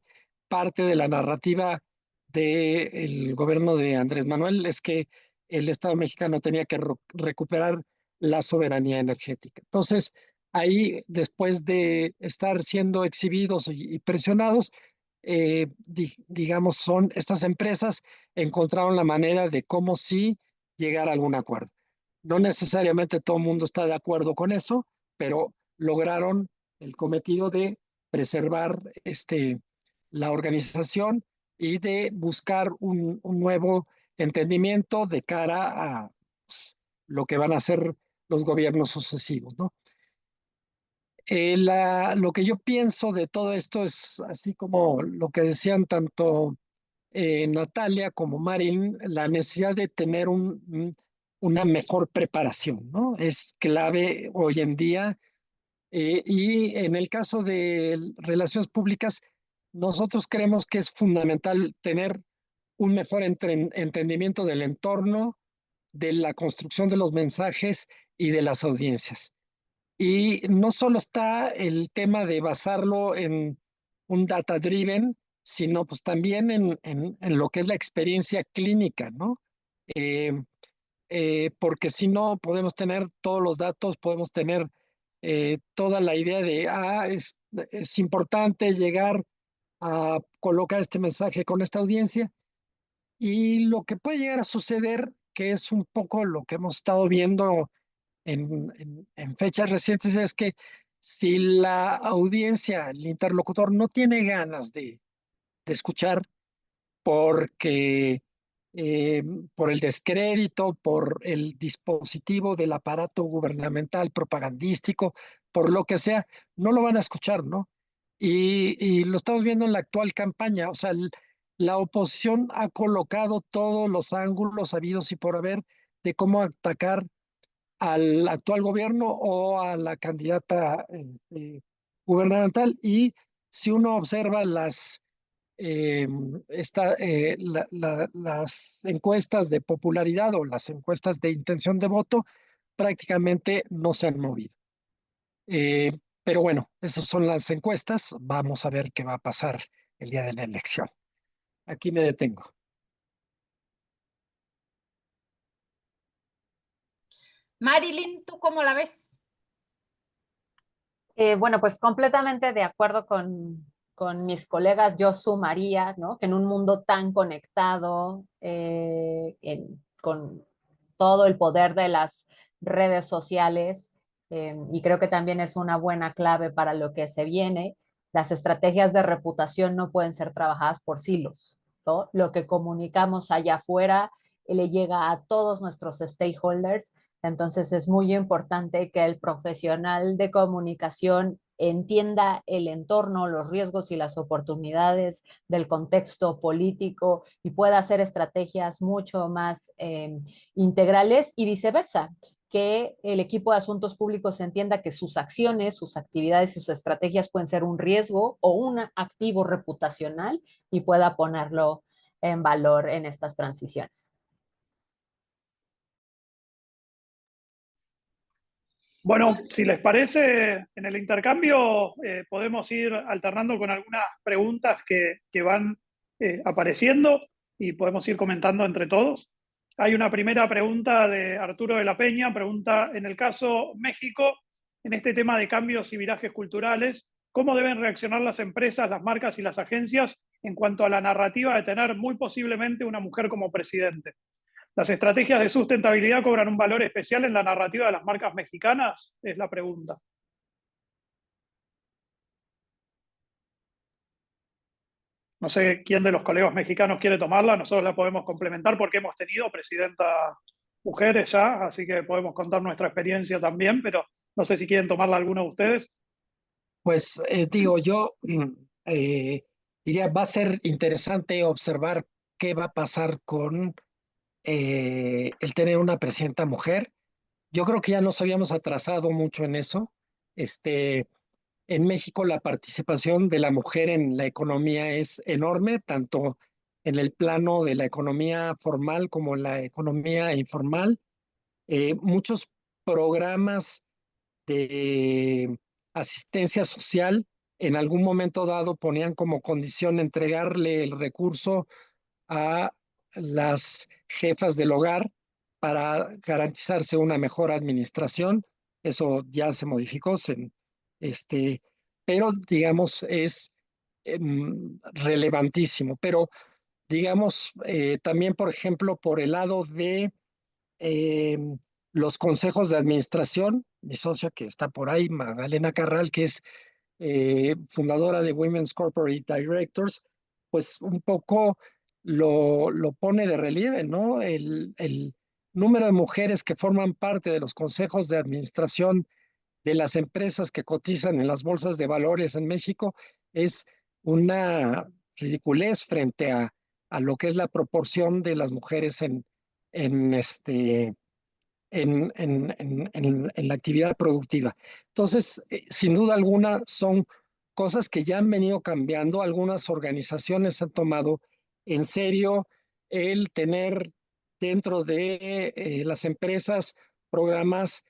parte de la narrativa del gobierno de Andrés Manuel es que el Estado mexicano tenía que recuperar la soberanía energética. Entonces, ahí, después de estar siendo exhibidos y presionados, digamos, estas empresas encontraron la manera de cómo sí llegar a algún acuerdo. No necesariamente todo el mundo está de acuerdo con eso, pero lograron el cometido de preservar la organización y de buscar un nuevo entendimiento de cara a pues, lo que van a hacer los gobiernos sucesivos, ¿no? Lo que yo pienso de todo esto es así como lo que decían tanto Natalia como Marín, la necesidad de tener una mejor preparación, ¿no? Es clave hoy en día. Y en el caso de relaciones públicas, nosotros creemos que es fundamental tener un mejor entendimiento del entorno, de la construcción de los mensajes y de las audiencias. Y no solo está el tema de basarlo en un data driven, sino pues también en lo que es la experiencia clínica, ¿no? Eh, Porque si no podemos tener todos los datos, podemos tener toda la idea de, es importante llegar a colocar este mensaje con esta audiencia. Y lo que puede llegar a suceder, que es un poco lo que hemos estado viendo en fechas recientes, es que si la audiencia, el interlocutor, no tiene ganas de escuchar porque por el descrédito, por el dispositivo del aparato gubernamental propagandístico, por lo que sea, no lo van a escuchar, ¿no? Y lo estamos viendo en la actual campaña, o sea, la oposición ha colocado todos los ángulos habidos y por haber de cómo atacar al actual gobierno o a la candidata gubernamental. Y si uno observa las encuestas de popularidad o las encuestas de intención de voto, prácticamente no se han movido. Pero bueno, esas son las encuestas. Vamos a ver qué va a pasar el día de la elección. Aquí me detengo. Marilyn, ¿tú cómo la ves? Bueno, pues completamente de acuerdo con mis colegas, yo sumaría, ¿no? Que en un mundo tan conectado, con todo el poder de las redes sociales, y creo que también es una buena clave para lo que se viene, las estrategias de reputación no pueden ser trabajadas por silos, ¿no? Lo que comunicamos allá afuera le llega a todos nuestros stakeholders. Entonces es muy importante que el profesional de comunicación entienda el entorno, los riesgos y las oportunidades del contexto político y pueda hacer estrategias mucho más integrales y viceversa, que el equipo de asuntos públicos entienda que sus acciones, sus actividades y sus estrategias pueden ser un riesgo o un activo reputacional y pueda ponerlo en valor en estas transiciones. Bueno, si les parece, en el intercambio podemos ir alternando con algunas preguntas que van apareciendo y podemos ir comentando entre todos. Hay una primera pregunta de Arturo de la Peña, pregunta, en el caso México, en este tema de cambios y virajes culturales, ¿cómo deben reaccionar las empresas, las marcas y las agencias en cuanto a la narrativa de tener muy posiblemente una mujer como presidente? ¿Las estrategias de sustentabilidad cobran un valor especial en la narrativa de las marcas mexicanas? Es la pregunta. No sé quién de los colegas mexicanos quiere tomarla, nosotros la podemos complementar porque hemos tenido presidenta mujeres ya, así que podemos contar nuestra experiencia también, pero no sé si quieren tomarla alguno de ustedes. Pues digo, yo diría, va a ser interesante observar qué va a pasar con el tener una presidenta mujer. Yo creo que ya nos habíamos atrasado mucho en eso. En México la participación de la mujer en la economía es enorme, tanto en el plano de la economía formal como la economía informal. Muchos programas de asistencia social en algún momento dado ponían como condición entregarle el recurso a las jefas del hogar para garantizarse una mejor administración. Eso ya se modificó, pero digamos es relevantísimo. Pero digamos también, por ejemplo, por el lado de eh, los consejos de administración, mi socia que está por ahí, Magdalena Carral, que es fundadora de Women's Corporate Directors, pues un poco lo pone de relieve, ¿no? El número de mujeres que forman parte de los consejos de administración de las empresas que cotizan en las bolsas de valores en México es una ridiculez frente a lo que es la proporción de las mujeres en, este, en la actividad productiva. Entonces, sin duda alguna, son cosas que ya han venido cambiando. Algunas organizaciones han tomado en serio el tener dentro de las empresas programas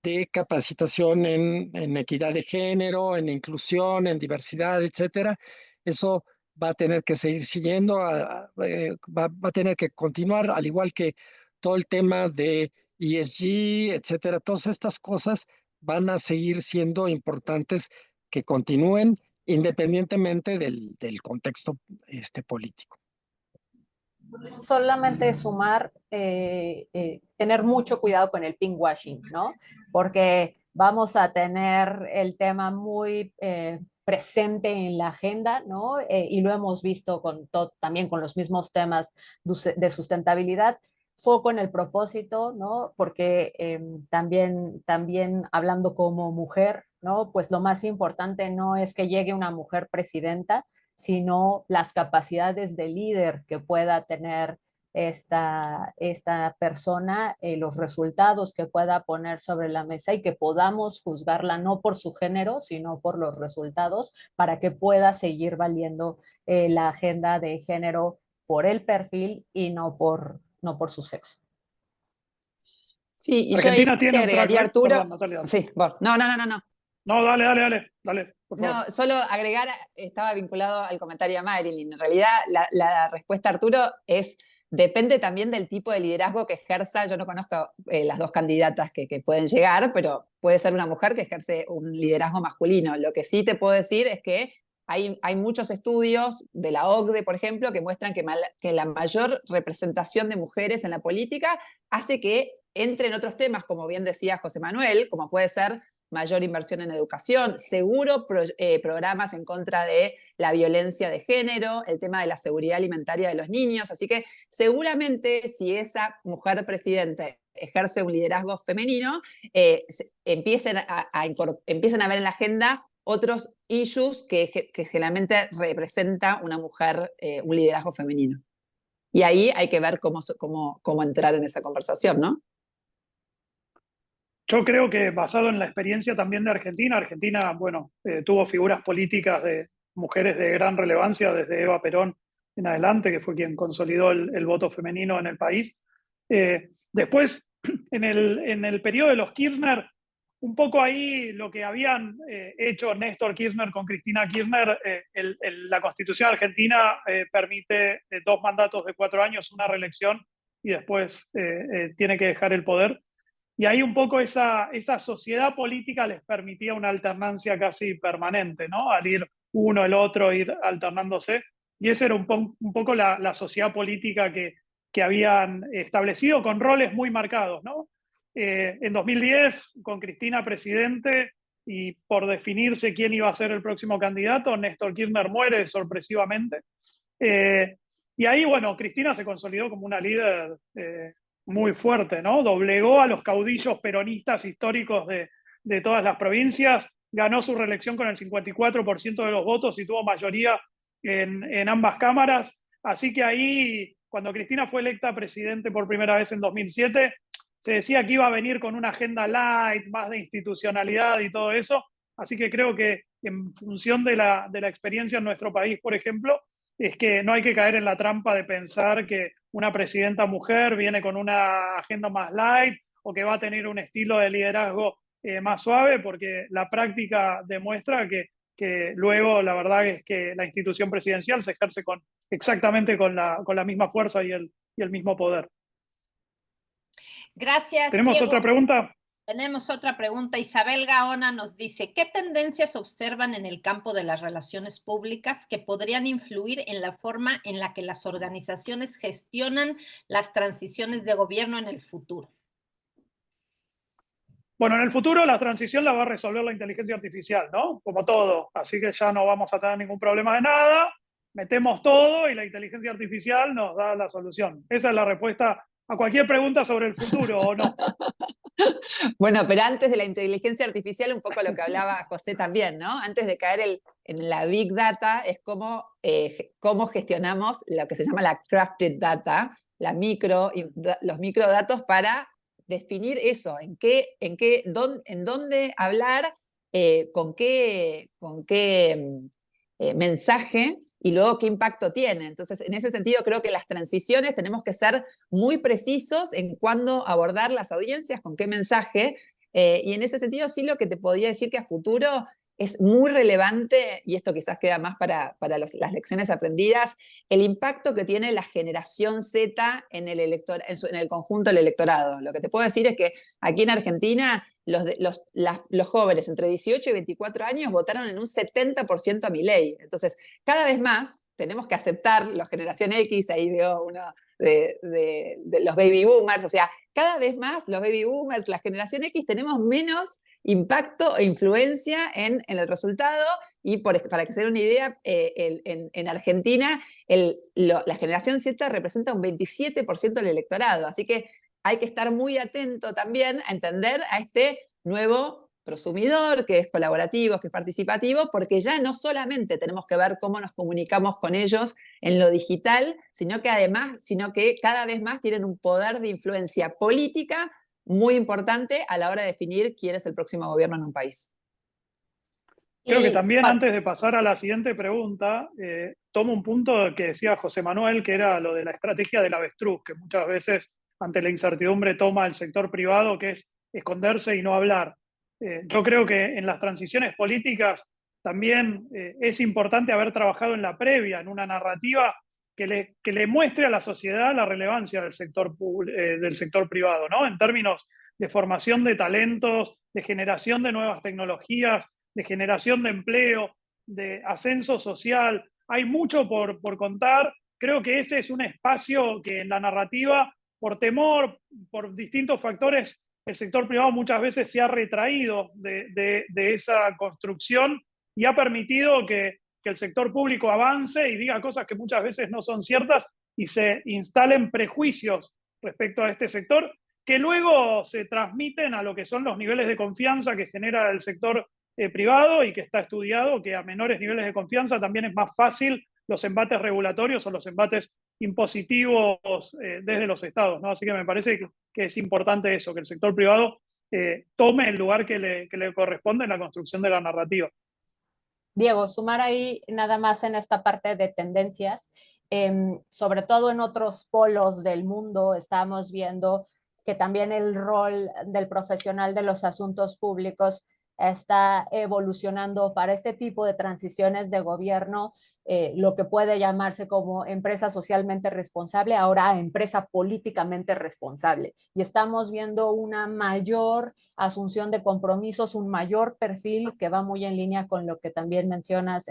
de capacitación en equidad de género, en inclusión, en diversidad, etcétera. Eso va a tener que seguir siguiendo, va a tener que continuar, al igual que todo el tema de ESG, etcétera. Todas estas cosas van a seguir siendo importantes que continúen independientemente del contexto político. Solamente sumar, tener mucho cuidado con el pinkwashing, ¿no? Porque vamos a tener el tema muy presente en la agenda, ¿no? Y lo hemos visto también con los mismos temas de sustentabilidad, foco en el propósito, ¿no? Porque también hablando como mujer, ¿no? Pues lo más importante no es que llegue una mujer presidenta, sino las capacidades de líder que pueda tener esta persona, los resultados que pueda poner sobre la mesa y que podamos juzgarla no por su género, sino por los resultados para que pueda seguir valiendo la agenda de género por el perfil y no por su sexo. Sí, y Argentina yo tiene te un track agregaría, record. Arturo. Perdón, Natalia, dale. Sí, bueno, no. No, dale, por favor. No, solo agregar, estaba vinculado al comentario de Marilyn. En realidad, la respuesta, Arturo, depende también del tipo de liderazgo que ejerza. Yo no conozco las dos candidatas que pueden llegar, pero puede ser una mujer que ejerce un liderazgo masculino. Lo que sí te puedo decir es que hay muchos estudios de la OCDE, por ejemplo, que muestran que la mayor representación de mujeres en la política hace que entren otros temas, como bien decía José Manuel, como puede ser mayor inversión en educación, seguro programas en contra de la violencia de género, el tema de la seguridad alimentaria de los niños. Así que seguramente si esa mujer presidente ejerce un liderazgo femenino, empiecen a ver en la agenda otros issues que generalmente representa una mujer, un liderazgo femenino. Y ahí hay que ver cómo entrar en esa conversación, ¿no? Yo creo que basado en la experiencia también de Argentina, bueno, tuvo figuras políticas de mujeres de gran relevancia, desde Eva Perón en adelante, que fue quien consolidó el voto femenino en el país. Después, en el periodo de los Kirchner, un poco ahí lo que habían hecho Néstor Kirchner con Cristina Kirchner, la Constitución argentina permite 2 mandatos de 4 años, una reelección, y después tiene que dejar el poder. Y ahí un poco esa sociedad política les permitía una alternancia casi permanente, ¿no? Al ir uno, el otro, ir alternándose. Y esa era un poco la sociedad política que habían establecido con roles muy marcados, ¿no? En 2010, con Cristina presidente y por definirse quién iba a ser el próximo candidato, Néstor Kirchner muere sorpresivamente. Y ahí, bueno, Cristina se consolidó como una líder muy fuerte, ¿no? Doblegó a los caudillos peronistas históricos de todas las provincias, ganó su reelección con el 54% de los votos y tuvo mayoría en ambas cámaras. Así que ahí, cuando Cristina fue electa presidente por primera vez en 2007, se decía que iba a venir con una agenda light, más de institucionalidad y todo eso. Así que creo que en función de la experiencia en nuestro país, por ejemplo, es que no hay que caer en la trampa de pensar que una presidenta mujer viene con una agenda más light o que va a tener un estilo de liderazgo más suave, porque la práctica demuestra que luego la verdad es que la institución presidencial se ejerce exactamente con la misma fuerza y el mismo poder. Gracias, ¿Tenemos Diego. otra pregunta? Tenemos otra pregunta. Isabel Gaona nos dice, ¿qué tendencias observan en el campo de las relaciones públicas que podrían influir en la forma en la que las organizaciones gestionan las transiciones de gobierno en el futuro? Bueno, en el futuro la transición la va a resolver la inteligencia artificial, ¿no? Como todo. Así que ya no vamos a tener ningún problema de nada. Metemos todo y la inteligencia artificial nos da la solución. Esa es la respuesta a cualquier pregunta sobre el futuro, ¿o no? Bueno, pero antes de la inteligencia artificial, un poco lo que hablaba José también, ¿no? Antes de caer en la big data, es cómo gestionamos lo que se llama la crafted data, los microdatos para definir eso, en dónde hablar, con qué mensaje y luego qué impacto tiene. Entonces, en ese sentido, creo que las transiciones tenemos que ser muy precisos en cuándo abordar las audiencias, con qué mensaje, y en ese sentido sí lo que te podría decir que a futuro es muy relevante, y esto quizás queda más para las lecciones aprendidas, el impacto que tiene la generación Z en el conjunto del electorado. Lo que te puedo decir es que aquí en Argentina los jóvenes entre 18 y 24 años votaron en un 70% a Milei. Entonces, cada vez más tenemos que aceptar la generación X, ahí veo uno de los baby boomers, o sea, cada vez más los baby boomers, la generación X, tenemos menos impacto e influencia en el resultado, y para que se den una idea, en Argentina la generación Z representa un 27% del electorado, así que hay que estar muy atento también a entender a este nuevo prosumidor, que es colaborativo, que es participativo, porque ya no solamente tenemos que ver cómo nos comunicamos con ellos en lo digital, sino que cada vez más tienen un poder de influencia política muy importante a la hora de definir quién es el próximo gobierno en un país. Creo que también, antes de pasar a la siguiente pregunta, tomo un punto que decía José Manuel, que era lo de la estrategia del avestruz, que muchas veces ante la incertidumbre toma el sector privado, que es esconderse y no hablar. Yo creo que en las transiciones políticas también es importante haber trabajado en la previa, en una narrativa que le muestre a la sociedad la relevancia del sector privado, ¿no? En términos de formación de talentos, de generación de nuevas tecnologías, de generación de empleo, de ascenso social. Hay mucho por contar. Creo que ese es un espacio que en la narrativa, por temor, por distintos factores, el sector privado muchas veces se ha retraído de esa construcción y ha permitido que el sector público avance y diga cosas que muchas veces no son ciertas y se instalen prejuicios respecto a este sector que luego se transmiten a lo que son los niveles de confianza que genera el sector privado y que está estudiado que a menores niveles de confianza también es más fácil los embates regulatorios o los embates impositivos desde los estados, ¿no? Así que me parece que es importante eso, que el sector privado tome el lugar que le corresponde en la construcción de la narrativa. Diego, sumar ahí nada más en esta parte de tendencias, sobre todo en otros polos del mundo, estamos viendo que también el rol del profesional de los asuntos públicos está evolucionando para este tipo de transiciones de gobierno, lo que puede llamarse como empresa socialmente responsable, ahora empresa políticamente responsable. Y estamos viendo una mayor asunción de compromisos, un mayor perfil que va muy en línea con lo que también mencionas,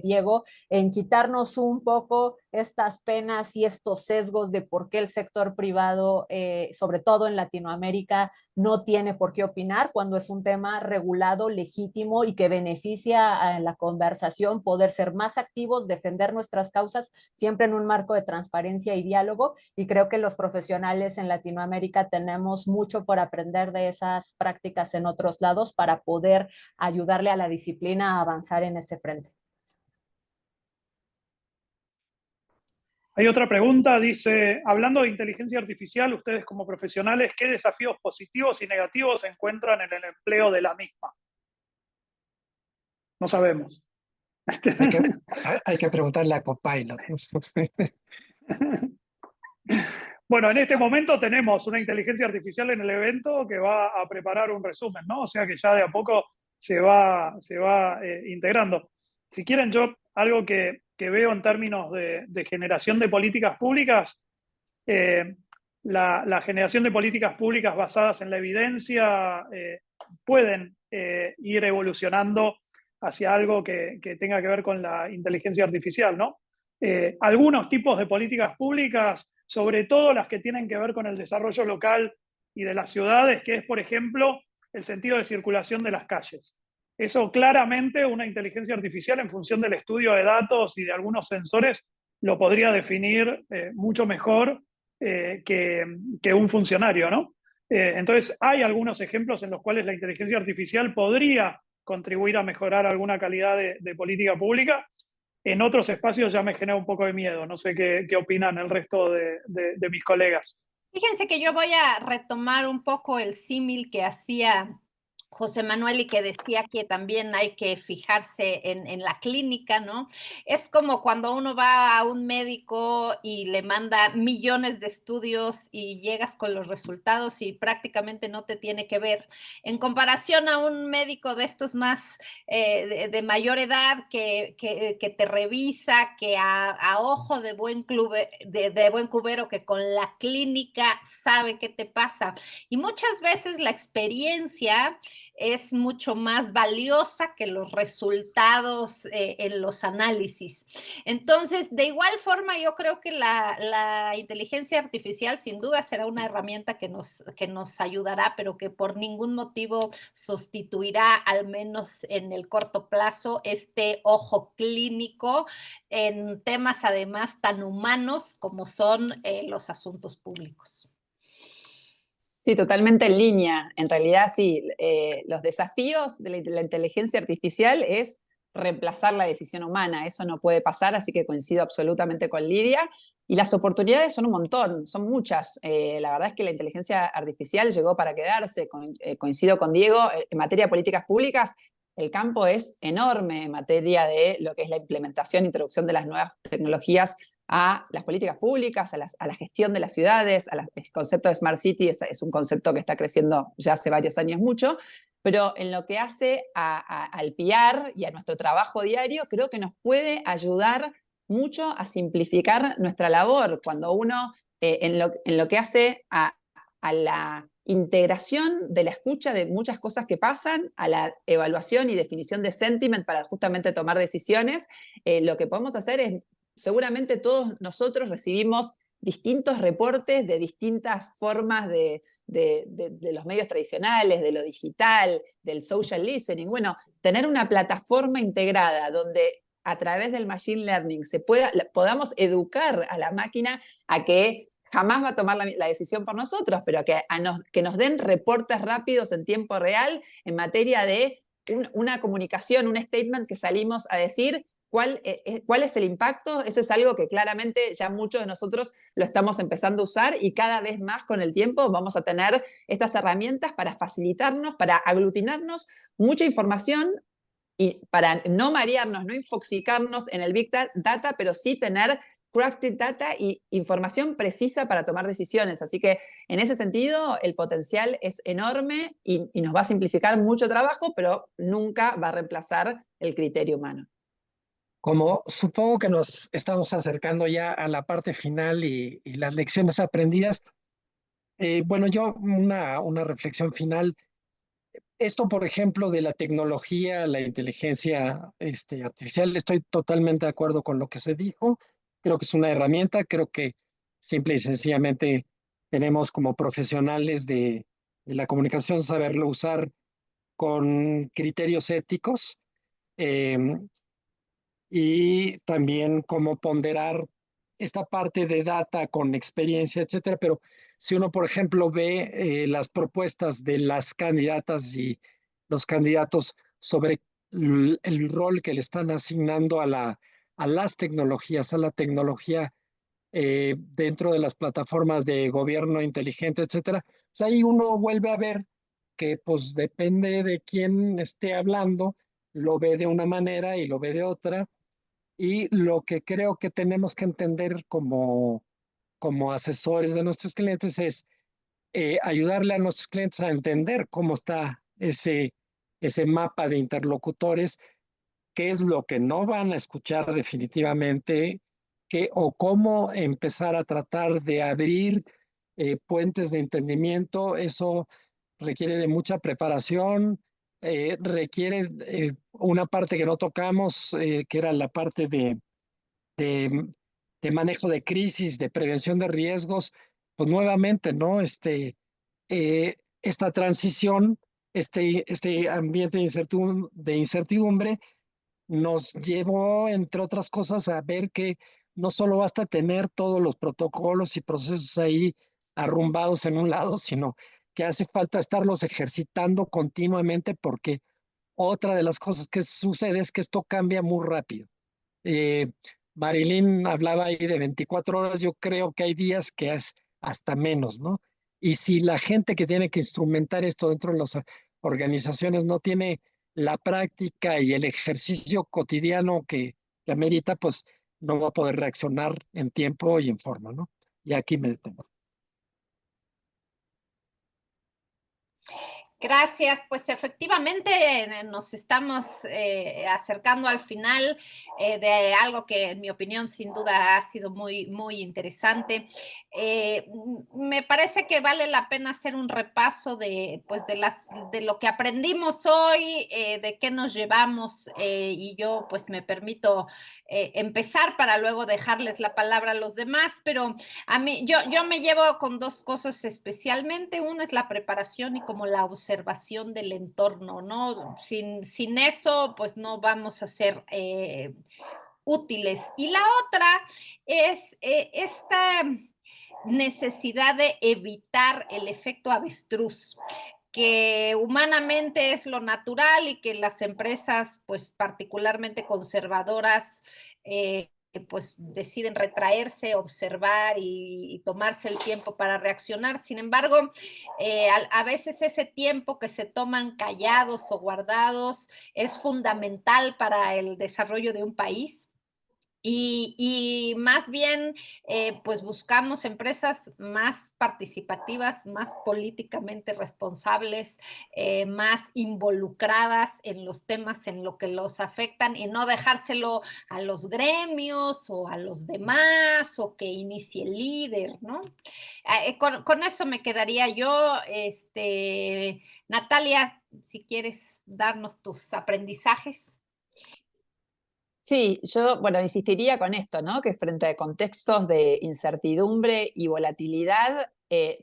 Diego, en quitarnos un poco estas penas y estos sesgos de por qué el sector privado, sobre todo en Latinoamérica, no tiene por qué opinar cuando es un tema regulado, legítimo y que beneficia a la conversación, poder ser más activos, defender nuestras causas, siempre en un marco de transparencia y diálogo. Y creo que los profesionales en Latinoamérica tenemos mucho por aprender de esas prácticas en otros lados para poder ayudarle a la disciplina a avanzar en ese frente. Hay otra pregunta, dice, hablando de inteligencia artificial, ustedes como profesionales, ¿qué desafíos positivos y negativos encuentran en el empleo de la misma? No sabemos. Hay que preguntarle a Copilot. Bueno, en este momento tenemos una inteligencia artificial en el evento que va a preparar un resumen, ¿no? O sea que ya de a poco se va integrando. Si quieren, yo algo que veo en términos de generación de políticas públicas, la generación de políticas públicas basadas en la evidencia pueden ir evolucionando hacia algo que tenga que ver con la inteligencia artificial, ¿no? Algunos tipos de políticas públicas, sobre todo las que tienen que ver con el desarrollo local y de las ciudades, que es, por ejemplo, el sentido de circulación de las calles. Eso claramente una inteligencia artificial en función del estudio de datos y de algunos sensores lo podría definir mucho mejor que un funcionario, ¿no? Entonces hay algunos ejemplos en los cuales la inteligencia artificial podría contribuir a mejorar alguna calidad de política pública. En otros espacios ya me genera un poco de miedo. No sé qué opinan el resto de mis colegas. Fíjense que yo voy a retomar un poco el símil que hacía José Manuel y que decía que también hay que fijarse en la clínica, ¿no? Es como cuando uno va a un médico y le manda millones de estudios y llegas con los resultados y prácticamente no te tiene que ver. En comparación a un médico de estos más de mayor edad que te revisa, que a ojo de buen cubero, que con la clínica sabe qué te pasa. Y muchas veces la experiencia es mucho más valiosa que los resultados en los análisis. Entonces, de igual forma, yo creo que la inteligencia artificial sin duda será una herramienta que nos ayudará, pero que por ningún motivo sustituirá, al menos en el corto plazo, este ojo clínico en temas además tan humanos como son los asuntos públicos. Sí, totalmente en línea. En realidad, sí, los desafíos de la inteligencia artificial es reemplazar la decisión humana. Eso no puede pasar, así que coincido absolutamente con Lidia. Y las oportunidades son un montón, son muchas. La verdad es que la inteligencia artificial llegó para quedarse. Coincido con Diego, en materia de políticas públicas, el campo es enorme en materia de lo que es la implementación e introducción de las nuevas tecnologías a las políticas públicas, a la gestión de las ciudades, el concepto de Smart City es un concepto que está creciendo ya hace varios años mucho, pero en lo que hace al PR y a nuestro trabajo diario, creo que nos puede ayudar mucho a simplificar nuestra labor, cuando uno, en lo que hace a la integración de la escucha de muchas cosas que pasan, a la evaluación y definición de sentiment para justamente tomar decisiones, lo que podemos hacer es, seguramente todos nosotros recibimos distintos reportes de distintas formas de los medios tradicionales, de lo digital, del social listening. Bueno, tener una plataforma integrada donde a través del machine learning podamos educar a la máquina a que jamás va a tomar la decisión por nosotros, pero que nos den reportes rápidos en tiempo real en materia de una comunicación, un statement que salimos a decir cuál es el impacto. Eso es algo que claramente ya muchos de nosotros lo estamos empezando a usar y cada vez más con el tiempo vamos a tener estas herramientas para facilitarnos, para aglutinarnos mucha información y para no marearnos, no infoxicarnos en el Big Data, pero sí tener crafted data y información precisa para tomar decisiones. Así que en ese sentido el potencial es enorme y nos va a simplificar mucho trabajo, pero nunca va a reemplazar el criterio humano. Como supongo que nos estamos acercando ya a la parte final y las lecciones aprendidas, bueno, yo una reflexión final. Esto, por ejemplo, de la tecnología, la inteligencia artificial, estoy totalmente de acuerdo con lo que se dijo. Creo que es una herramienta, creo que simple y sencillamente tenemos como profesionales de la comunicación saberlo usar con criterios éticos y también cómo ponderar esta parte de data con experiencia, etcétera. Pero si uno, por ejemplo, ve las propuestas de las candidatas y los candidatos sobre el rol que le están asignando a las tecnologías, a la tecnología dentro de las plataformas de gobierno inteligente, etcétera, pues ahí uno vuelve a ver que pues depende de quién esté hablando, lo ve de una manera y lo ve de otra. Y lo que creo que tenemos que entender como asesores de nuestros clientes es ayudarle a nuestros clientes a entender cómo está ese mapa de interlocutores, qué es lo que no van a escuchar definitivamente, o cómo empezar a tratar de abrir puentes de entendimiento. Eso requiere de mucha preparación, requiere una parte que no tocamos, que era la parte de, de manejo de crisis, de prevención de riesgos. Pues nuevamente, ¿no? Esta transición, este ambiente de incertidumbre nos llevó, entre otras cosas, a ver que no solo basta tener todos los protocolos y procesos ahí arrumbados en un lado, sino que hace falta estarlos ejercitando continuamente, porque otra de las cosas que sucede es que esto cambia muy rápido. Eh, Marilyn hablaba ahí de 24 horas, yo creo que hay días que es hasta menos, ¿no? Y si la gente que tiene que instrumentar esto dentro de las organizaciones no tiene la práctica y el ejercicio cotidiano que amerita, pues no va a poder reaccionar en tiempo y en forma, ¿no? Y aquí me detengo. Gracias, pues efectivamente nos estamos acercando al final de algo que en mi opinión sin duda ha sido muy, muy interesante. Me parece que vale la pena hacer un repaso pues de lo que aprendimos hoy, de qué nos llevamos y yo pues me permito empezar para luego dejarles la palabra a los demás, pero a mí yo me llevo con dos cosas especialmente. Una es la preparación y como la observación del entorno, ¿no? Sin eso, pues no vamos a ser útiles. Y la otra es esta necesidad de evitar el efecto avestruz, que humanamente es lo natural y que las empresas, pues particularmente conservadoras, pues deciden retraerse, observar y tomarse el tiempo para reaccionar. Sin embargo, a veces ese tiempo que se toman callados o guardados es fundamental para el desarrollo de un país. Y más bien, pues buscamos empresas más participativas, más políticamente responsables, más involucradas en los temas en lo que los afectan y no dejárselo a los gremios o a los demás o que inicie el líder, ¿no? Con eso me quedaría yo. Natalia, si quieres darnos tus aprendizajes. Sí, yo, bueno, insistiría con esto, ¿no? Que frente a contextos de incertidumbre y volatilidad,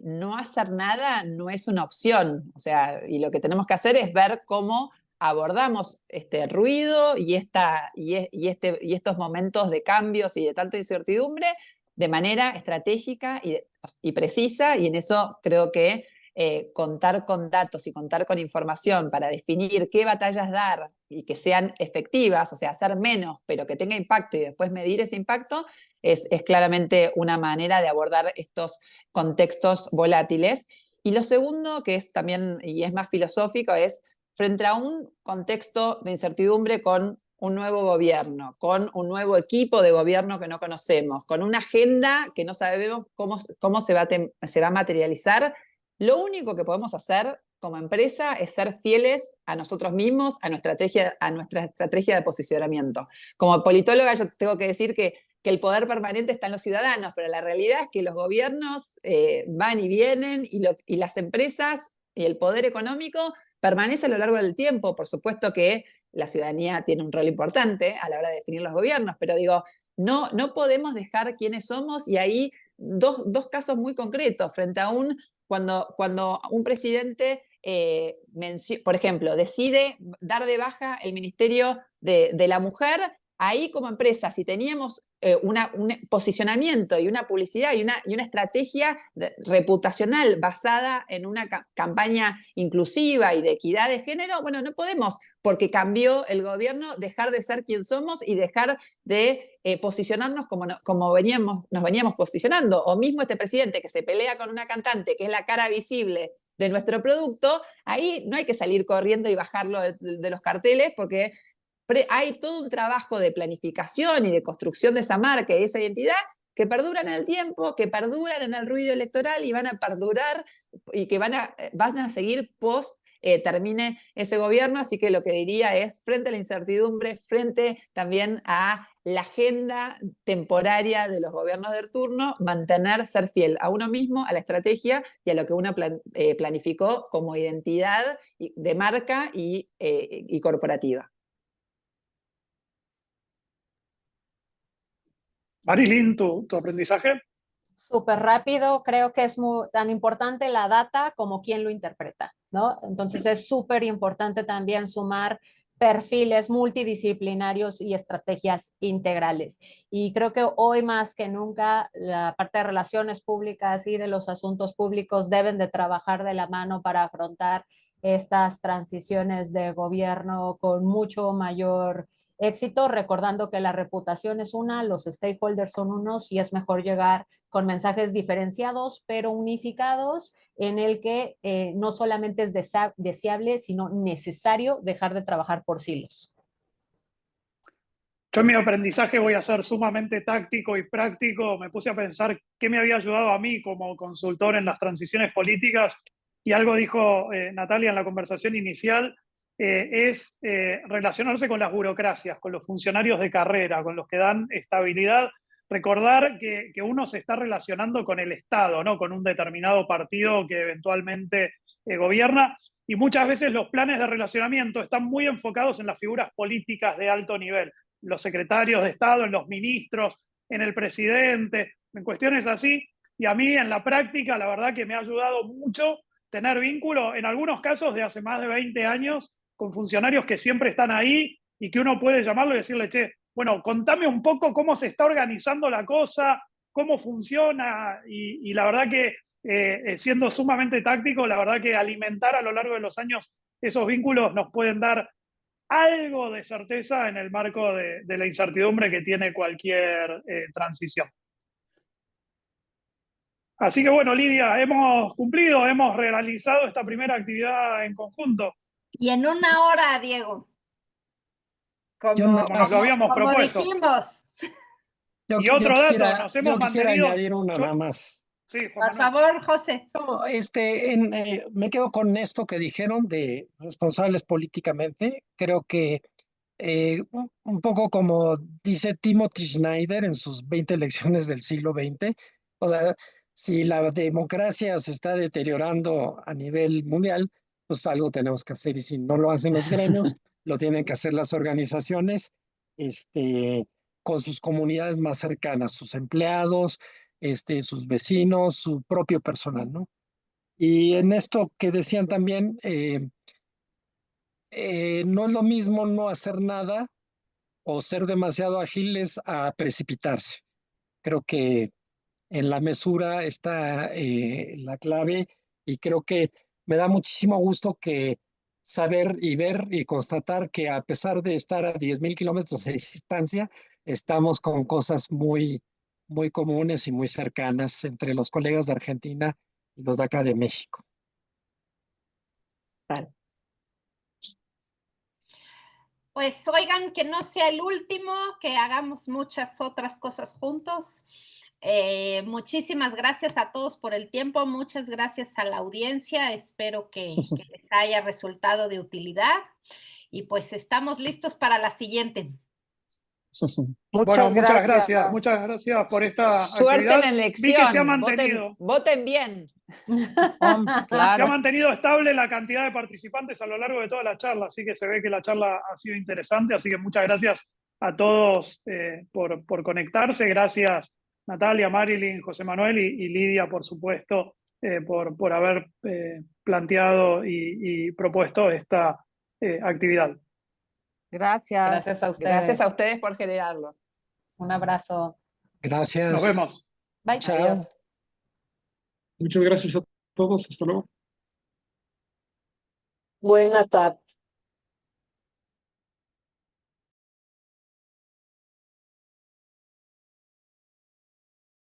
no hacer nada no es una opción. O sea, y lo que tenemos que hacer es ver cómo abordamos este ruido y estos momentos de cambios y de tanta incertidumbre de manera estratégica y precisa, y en eso creo que contar con datos y contar con información para definir qué batallas dar y que sean efectivas, o sea, hacer menos, pero que tenga impacto y después medir ese impacto, es claramente una manera de abordar estos contextos volátiles. Y lo segundo, que es también, y es más filosófico, es frente a un contexto de incertidumbre con un nuevo gobierno, con un nuevo equipo de gobierno que no conocemos, con una agenda que no sabemos cómo se va a materializar, lo único que podemos hacer como empresa es ser fieles a nosotros mismos, a nuestra estrategia de posicionamiento. Como politóloga yo tengo que decir que el poder permanente está en los ciudadanos, pero la realidad es que los gobiernos van y vienen y las empresas y el poder económico permanece a lo largo del tiempo. Por supuesto que la ciudadanía tiene un rol importante a la hora de definir los gobiernos, pero digo, no podemos dejar quiénes somos y ahí dos casos muy concretos frente a cuando un presidente, por ejemplo, decide dar de baja el Ministerio de la Mujer. Ahí como empresa, si teníamos un posicionamiento y una publicidad y una estrategia reputacional basada en una campaña inclusiva y de equidad de género, bueno, no podemos, porque cambió el gobierno, dejar de ser quien somos y dejar de posicionarnos como nos veníamos posicionando. O mismo este presidente que se pelea con una cantante que es la cara visible de nuestro producto, ahí no hay que salir corriendo y bajarlo de los carteles porque hay todo un trabajo de planificación y de construcción de esa marca y de esa identidad que perduran en el tiempo, que perduran en el ruido electoral y van a perdurar y que van a seguir post termine ese gobierno. Así que lo que diría es, frente a la incertidumbre, frente también a la agenda temporaria de los gobiernos de turno, ser fiel a uno mismo, a la estrategia y a lo que uno planificó como identidad de marca y corporativa. Marilyn, ¿tu aprendizaje? Súper rápido, creo que es tan importante la data como quien lo interpreta, ¿no? Entonces es súper importante también sumar perfiles multidisciplinarios y estrategias integrales. Y creo que hoy más que nunca la parte de relaciones públicas y de los asuntos públicos deben de trabajar de la mano para afrontar estas transiciones de gobierno con mucho mayor éxito, recordando que la reputación es una, los stakeholders son unos y es mejor llegar con mensajes diferenciados pero unificados en el que no solamente es deseable, sino necesario dejar de trabajar por silos. Yo en mi aprendizaje voy a ser sumamente táctico y práctico. Me puse a pensar qué me había ayudado a mí como consultor en las transiciones políticas y algo dijo Natalia en la conversación inicial, es relacionarse con las burocracias, con los funcionarios de carrera, con los que dan estabilidad. Recordar que uno se está relacionando con el Estado, ¿no? Con un determinado partido que eventualmente gobierna. Y muchas veces los planes de relacionamiento están muy enfocados en las figuras políticas de alto nivel, los secretarios de Estado, en los ministros, en el presidente, en cuestiones así. Y a mí en la práctica, la verdad que me ha ayudado mucho tener vínculo, en algunos casos de hace más de 20 años, con funcionarios que siempre están ahí y que uno puede llamarlo y decirle, che, bueno, contame un poco cómo se está organizando la cosa, cómo funciona. Y la verdad que siendo sumamente táctico, la verdad que alimentar a lo largo de los años esos vínculos nos pueden dar algo de certeza en el marco de la incertidumbre que tiene cualquier transición. Así que bueno, Lidia, hemos cumplido, hemos realizado esta primera actividad en conjunto. Y en una hora, Diego. Como nos lo habíamos propuesto. Dijimos. Y otro dato, nos hemos quisiera mantenido. añadir una nada más. Sí, por favor, José. No, me quedo con esto que dijeron de responsables políticamente. Creo que un poco como dice Timothy Snyder en sus 20 lecciones del siglo XX, o sea, si la democracia se está deteriorando a nivel mundial, pues algo tenemos que hacer y si no lo hacen los gremios, lo tienen que hacer las organizaciones, con sus comunidades más cercanas, sus empleados, sus vecinos, su propio personal, ¿no? Y en esto que decían también, no es lo mismo no hacer nada o ser demasiado ágiles a precipitarse. Creo que en la mesura está la clave y creo que me da muchísimo gusto que saber y ver y constatar que a pesar de estar a 10,000 kilómetros de distancia, estamos con cosas muy, muy comunes y muy cercanas entre los colegas de Argentina y los de acá de México. Claro. Pues oigan, que no sea el último, que hagamos muchas otras cosas juntos. Muchísimas gracias a todos por el tiempo, muchas gracias a la audiencia, espero que les haya resultado de utilidad y pues estamos listos para la siguiente. Bueno, muchas gracias por esta Suerte actividad. en la elección. Vi que se ha mantenido. Voten bien. Se ha Claro. mantenido estable la cantidad de participantes a lo largo de toda la charla, así que se ve que la charla ha sido interesante, así que muchas gracias a todos por conectarse. Gracias Natalia, Marilyn, José Manuel y Lidia, por supuesto, por haber planteado y propuesto esta actividad. Gracias. Gracias a ustedes. Gracias a ustedes por generarlo. Un abrazo. Gracias. Nos vemos. Bye. Chao. Adiós. Muchas gracias a todos. Hasta luego. Buenas tardes.